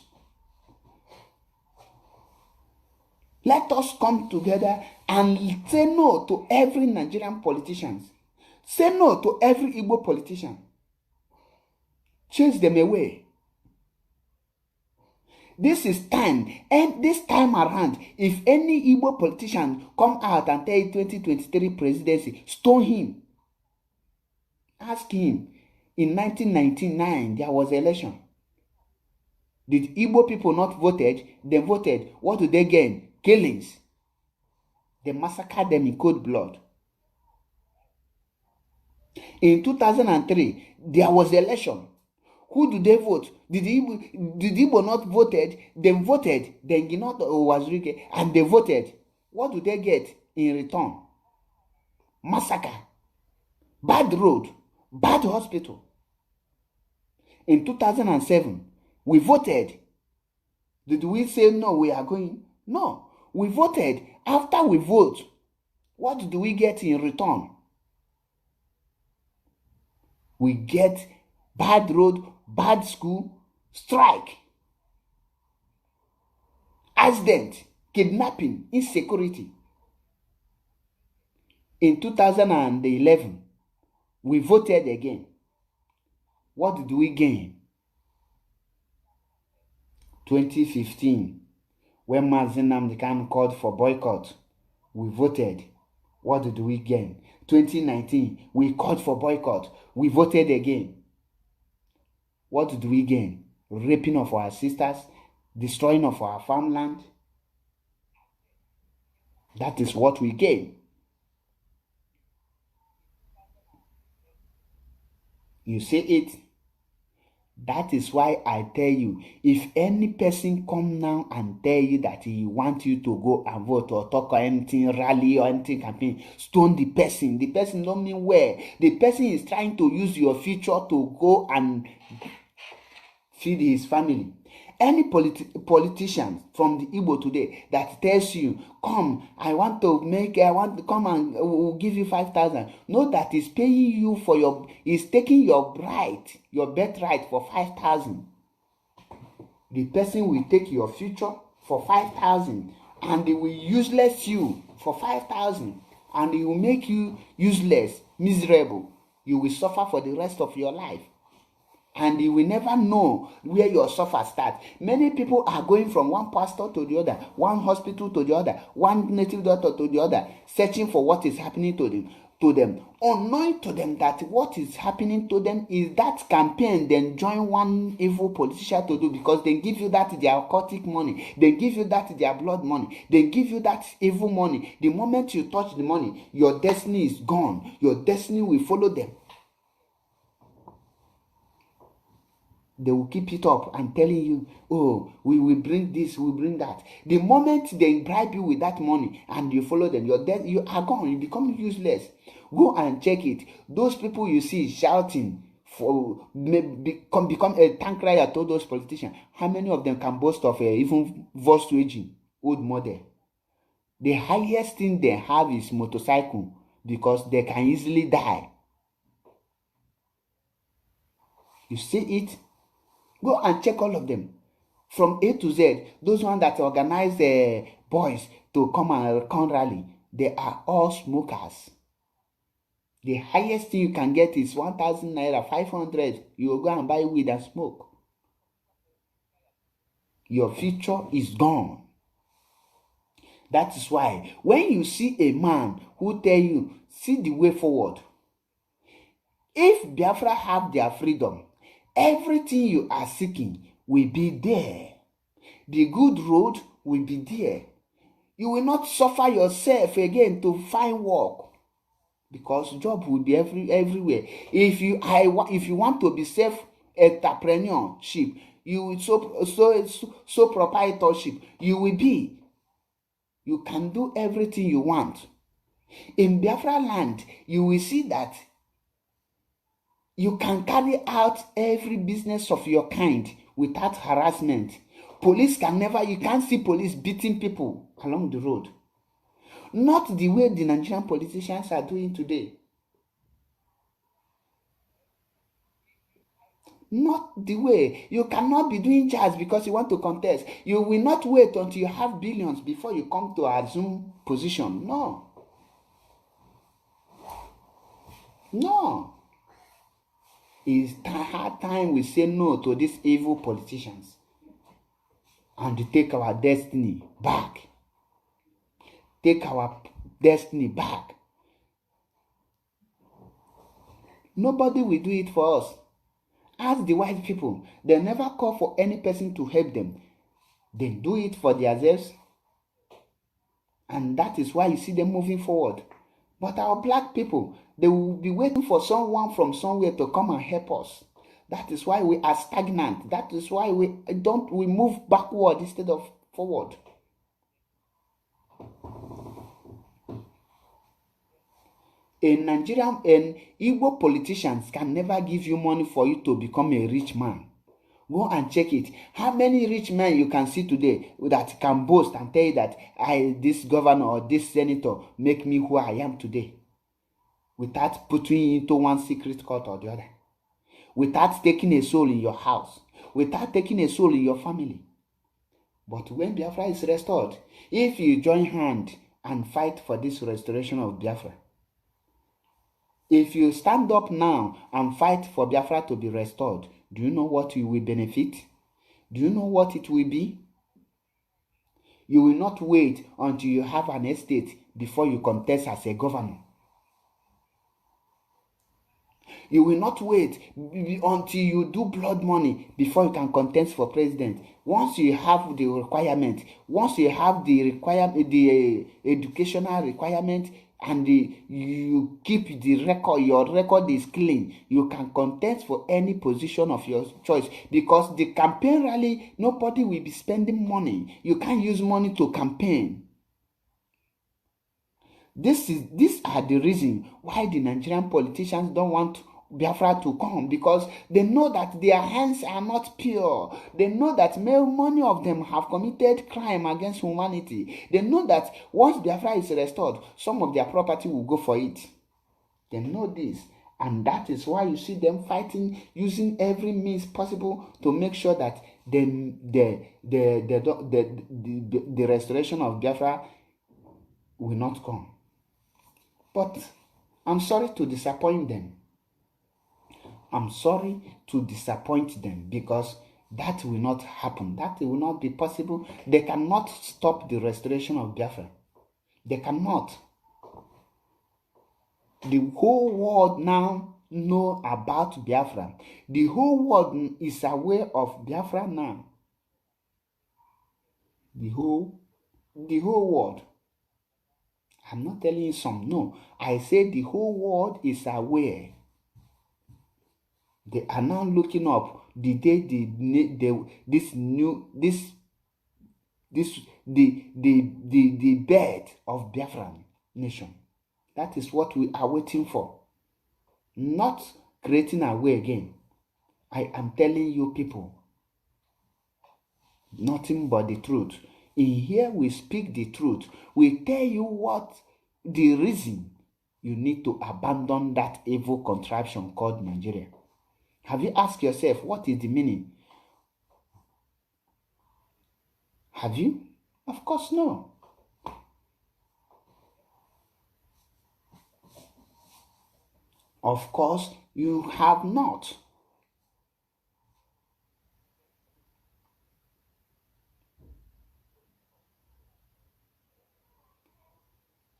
Let us come together and say no to every Nigerian politician. Say no to every Igbo politician. Chase them away. This is time. And this time around, if any Igbo politician come out and tell 2023 presidency, stone him. Ask him, In 1999, there was election. Did Igbo people not voted? They voted. What do they gain? Killings. They massacred them in cold blood. In 2003, there was election. Who do they vote? Did Igbo not voted? They voted. Then Ginot was Rike, and they voted. What do they get in return? Massacre. Bad road. Bad hospital. In 2007, we voted. Did we say no, we are going? No. We voted. After we vote, what do we get in return? We get bad road, bad school, strike, accident, kidnapping, insecurity. In 2011, we voted again. What did we gain? 2015, when Mazi Nnamdi Kanu called for boycott, we voted. What did we gain? 2019, we called for boycott. We voted again. What did we gain? Raping of our sisters, destroying of our farmland. That is what we gain. You see it? That is why I tell you, if any person come now and tell you that he want you to go and vote or talk or anything, rally or anything campaign, stone the person. The person don't mean where. The person is trying to use your future to go and feed his family. Any politician from the Igbo today that tells you, come, I want to come and we'll give you 5,000. Know that he's paying you for he's taking your birthright for 5,000. The person will take your future for 5,000 and they will useless you for 5,000 and he will make you useless, miserable. You will suffer for the rest of your life. And you will never know where your suffer starts. Many people are going from one pastor to the other, one hospital to the other, one native doctor to the other, searching for what is happening to them, unknowing to them that what is happening to them is that campaign then join one evil politician to do, because they give you that their occultic money, they give you that their blood money, they give you that evil money. The moment you touch the money, your destiny is gone. Your destiny will follow them. They will keep it up and telling you, oh, we will bring this, we will bring that. The moment they bribe you with that money and you follow them, you are gone. You become useless. Go and check it. Those people you see shouting for become a tank rider to those politicians. How many of them can boast of even Volkswagen old model? The highest thing they have is motorcycle, because they can easily die. You see it? Go and check all of them. From A to Z, those ones that organize the boys to come and rally, they are all smokers. The highest thing you can get is 1,000 naira, 500. You will go and buy weed and smoke. Your future is gone. That is why when you see a man who tell you, see the way forward. If Biafra have their freedom, everything you are seeking will be there. The good road will be there. You will not suffer yourself again to find work, because job will be everywhere. If you want to be self-entrepreneurship, you will so proprietorship, you will be. You can do everything you want. In Biafra land, you will see that you can carry out every business of your kind without harassment. You can't see police beating people along the road. Not the way the Nigerian politicians are doing today. Not the way. You cannot be doing jazz because you want to contest. You will not wait until you have billions before you come to assume position. No. It's hard time we say no to these evil politicians and to take our destiny back. Take our destiny back. Nobody will do it for us. Ask the white people. They never call for any person to help them. They do it for themselves. And that is why you see them moving forward. But our black people, they will be waiting for someone from somewhere to come and help us. That is why we are stagnant. That is why we move backward instead of forward. Nigerian and Igbo politicians can never give you money for you to become a rich man. Go and check it. How many rich men you can see today that can boast and tell you that this governor or this senator make me who I am today, without putting you into one secret court or the other, without taking a soul in your house, without taking a soul in your family. But when Biafra is restored, if you join hand and fight for this restoration of Biafra, if you stand up now and fight for Biafra to be restored, do you know what you will benefit? Do you know what it will be? You will not wait until you have an estate before you contest as a governor. You will not wait until you do blood money before you can contest for president. Once you have the requirement, once you have the educational requirement, and you keep the record, your record is clean, you can contest for any position of your choice, because the campaign rally, nobody will be spending money. You can't use money to campaign. These are the reason why the Nigerian politicians don't want Biafra to come, because they know that their hands are not pure. They know that many of them have committed crime against humanity. They know that once Biafra is restored, some of their property will go for it. They know this, and that is why you see them fighting, using every means possible to make sure that the restoration of Biafra will not come. But I'm sorry to disappoint them. I'm sorry to disappoint them, because that will not happen. That will not be possible. They cannot stop the restoration of Biafra. They cannot. The whole world now know about Biafra. The whole world is aware of Biafra now. The whole world. I'm not telling you some. No, I say the whole world is aware. They are now looking up the day the birth of Biafran nation. That is what we are waiting for. Not creating a way again. I am telling you people, nothing but the truth. In here we speak the truth. We tell you what the reason you need to abandon that evil contraption called Nigeria. Have you asked yourself, what is the meaning? Have you? Of course, no. Of course, you have not.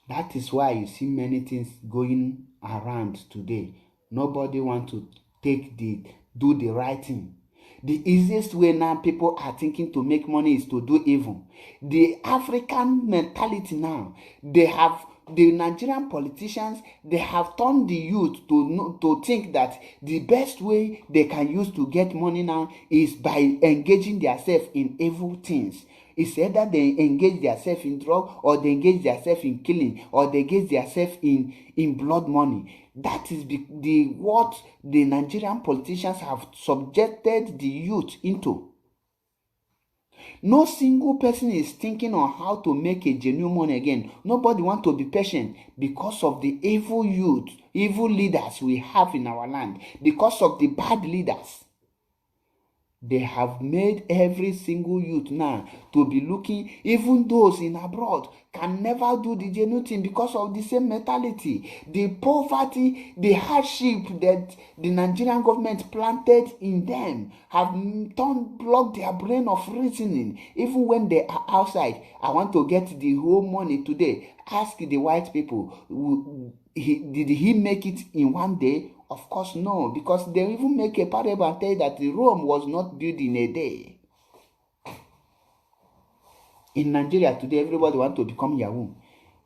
That is why you see many things going around today. Nobody wants to do the right thing. The easiest way now people are thinking to make money is to do evil. The African mentality now, the Nigerian politicians, they have turned the youth to think that the best way they can use to get money now is by engaging themselves in evil things. It's either they engage themselves in drug, or they engage themselves in killing, or they engage themselves in blood money. That is what the Nigerian politicians have subjected the youth into. No single person is thinking on how to make a genuine money again. Nobody wants to be patient because of the evil youth, evil leaders we have in our land, because of the bad leaders. They have made every single youth now to be looking, even those in abroad can never do the genuine thing because of the same mentality. The poverty, the hardship that the Nigerian government planted in them have blocked their brain of reasoning. Even when they are outside, I want to get the whole money today. Ask the white people, did he make it in one day Of course, no, because they even make a parable and tell you that Rome was not built in a day. In Nigeria today, everybody wants to become Yahoo.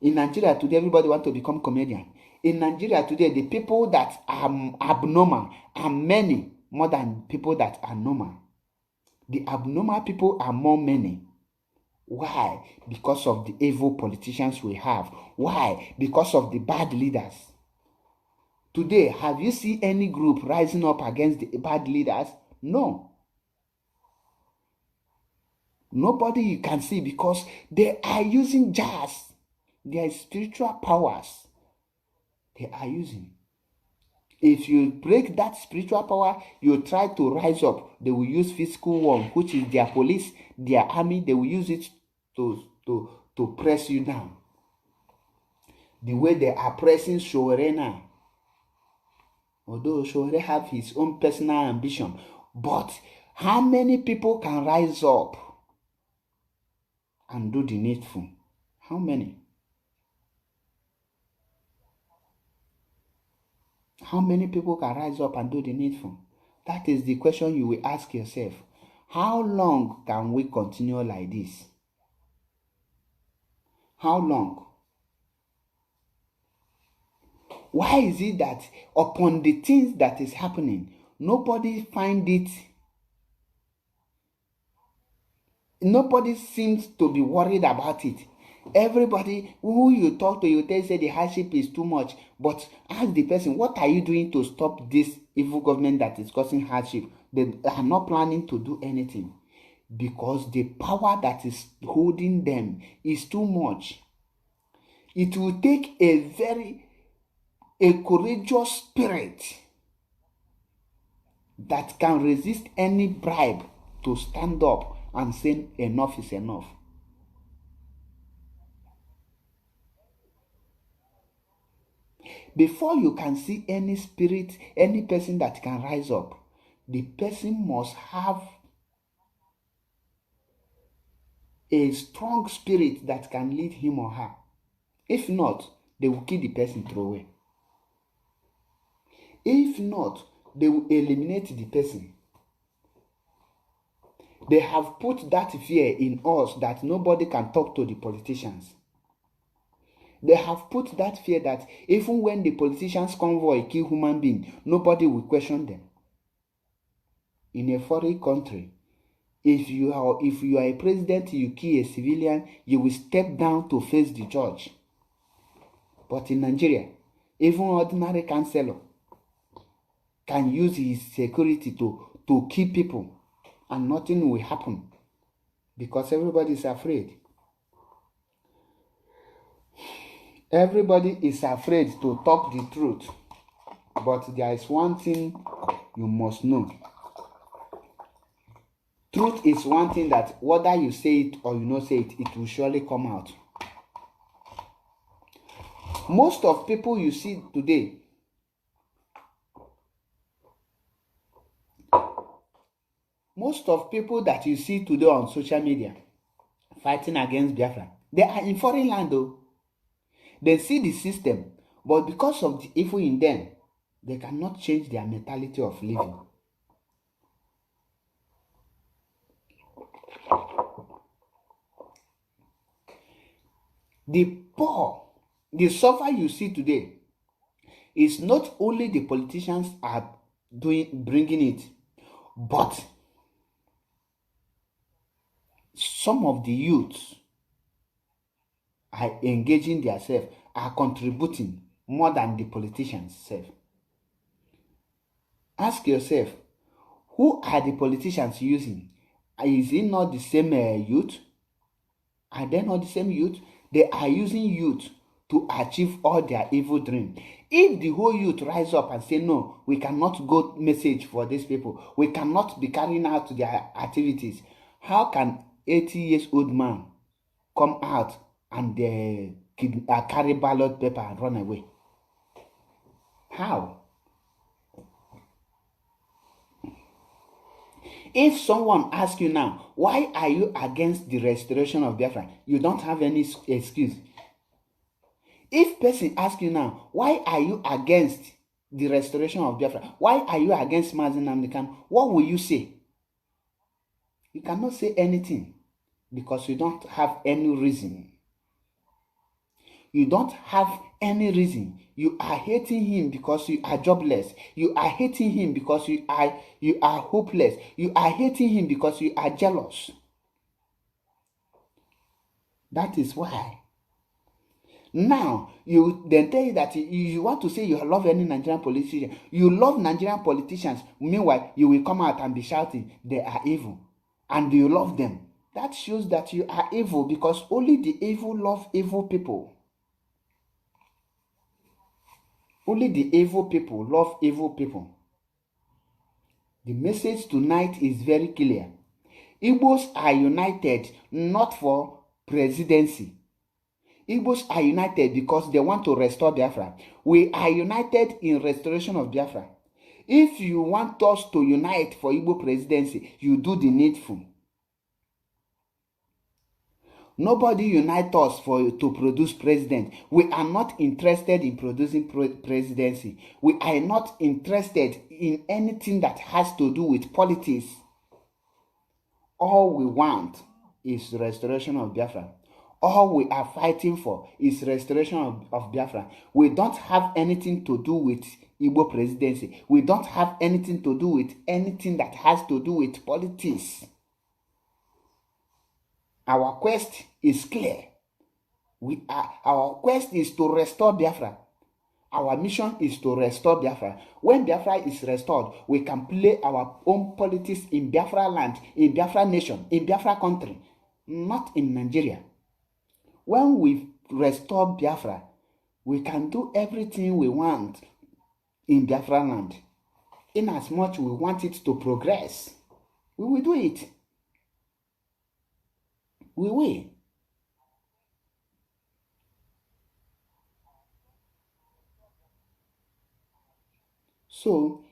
In Nigeria today, everybody wants to become comedian. In Nigeria today, the people that are abnormal are many more than people that are normal. The abnormal people are more many. Why? Because of the evil politicians we have. Why? Because of the bad leaders. Today, have you seen any group rising up against the bad leaders? No. Nobody you can see, because they are using jazz. Their spiritual powers they are using. If you break that spiritual power, you try to rise up, they will use physical one, which is their police, their army. They will use it to press you down. The way they are pressing Sowore now. Although Sowore have his own personal ambition, but how many people can rise up and do the needful? How many? How many people can rise up and do the needful? That is the question you will ask yourself. How long can we continue like this? How long? Why is it that upon the things that is happening, nobody seems to be worried about it? Everybody who you talk to, you say the hardship is too much. But ask the person, what are you doing to stop this evil government that is causing hardship? They are not planning to do anything, because the power that is holding them is too much. It will take a courageous spirit that can resist any bribe to stand up and say enough is enough. Before you can see any spirit, any person that can rise up, the person must have a strong spirit that can lead him or her. If not, they will kill the person, throw away. If not, they will eliminate the person. They have put that fear in us that nobody can talk to the politicians. They have put that fear that even when the politicians convoy kill human beings, nobody will question them. In a foreign country, if you are a president, you kill a civilian, you will step down to face the judge. But in Nigeria, even ordinary councillor can use his security to kill people and nothing will happen, because everybody is afraid. Everybody is afraid to talk the truth. But there is one thing you must know. Truth is one thing that whether you say it or you not say it, it will surely come out. Most of people you see today, most of people that you see today on social media fighting against Biafra, they are in foreign land though. They see the system, but because of the evil in them, they cannot change their mentality of living. The poor, the suffer you see today is not only the politicians are bringing it, but some of the youths are engaging themselves, are contributing more than the politicians self. Ask yourself, who are the politicians using? Is it not the same youth? Are they not the same youth? They are using youth to achieve all their evil dreams. If the whole youth rise up and say, no, we cannot go message for these people, we cannot be carrying out their activities, how can 80 years old man come out and carry ballot paper and run away? How? If someone asks you now, why are you against the restoration of Biafra? You don't have any excuse. If person asks you now, why are you against the restoration of Biafra? Why are you against Mazi Nnamdi Kanu? What will you say? You cannot say anything because you don't have any reason. You don't have any reason. You are hating him because you are jobless. You are hating him because you are hopeless. You are hating him because you are jealous. That is why. Now, you then tell you that you want to say you love any Nigerian politician. You love Nigerian politicians. Meanwhile, you will come out and be shouting, they are evil. And you love them. That shows that you are evil because only the evil love evil people. Only the evil people love evil people. The message tonight is very clear. Igbos are united not for presidency. Igbos are united because they want to restore Biafra. We are united in restoration of Biafra. If you want us to unite for Igbo presidency, you do the needful. Nobody unite us to produce president. We are not interested in producing presidency. We are not interested in anything that has to do with politics. All we want is restoration of Biafra. All we are fighting for is restoration of Biafra. We don't have anything to do with Igbo presidency. We don't have anything to do with anything that has to do with politics. Our quest is clear. Our quest is to restore Biafra. Our mission is to restore Biafra. When Biafra is restored, we can play our own politics in Biafra land, in Biafra nation, in Biafra country, not in Nigeria. When we restore Biafra, we can do everything we want in Biafra land. In as much we want it to progress, we will do it. We will. So,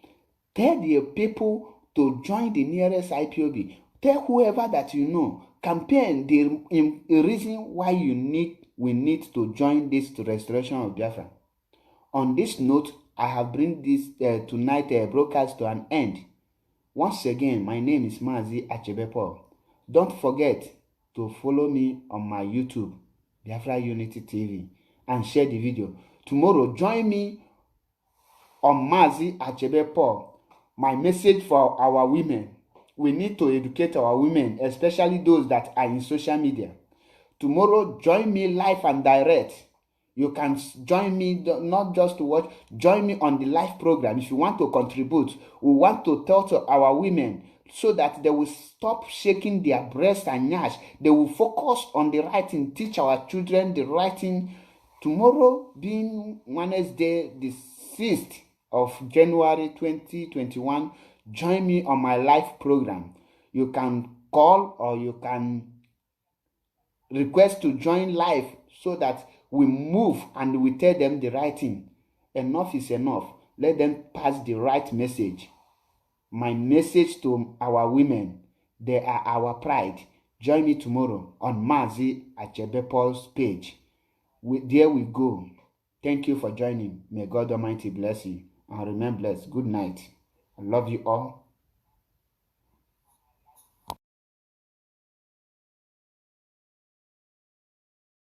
tell the people to join the nearest IPOB. Tell whoever that you know. Campaign the reason why we need to join this restoration of Biafra. On this note, I have bring this tonight broadcast to an end. Once again, my name is Mazi Achebe. Don't forget to follow me on my YouTube, Biafra Unity TV, and share the video. Tomorrow, join me on Mazi Achebe. My message for our women. We need to educate our women, especially those that are in social media. Tomorrow, join me live and direct. You can join me, not just to watch, join me on the live program. If you want to contribute, we want to tell to our women so that they will stop shaking their breasts and nyash. They will focus on the writing, teach our children the writing. Tomorrow being Wednesday, the 6th of January 2021, join me on my live program. You can call or you can request to join live so that we move and we tell them the right thing. Enough is enough. Let them pass the right message. My message to our women, they are our pride. Join me tomorrow on Mazi Achebepo's page. There we go. Thank you for joining. May God Almighty bless you and remain blessed. Good night. I love you all.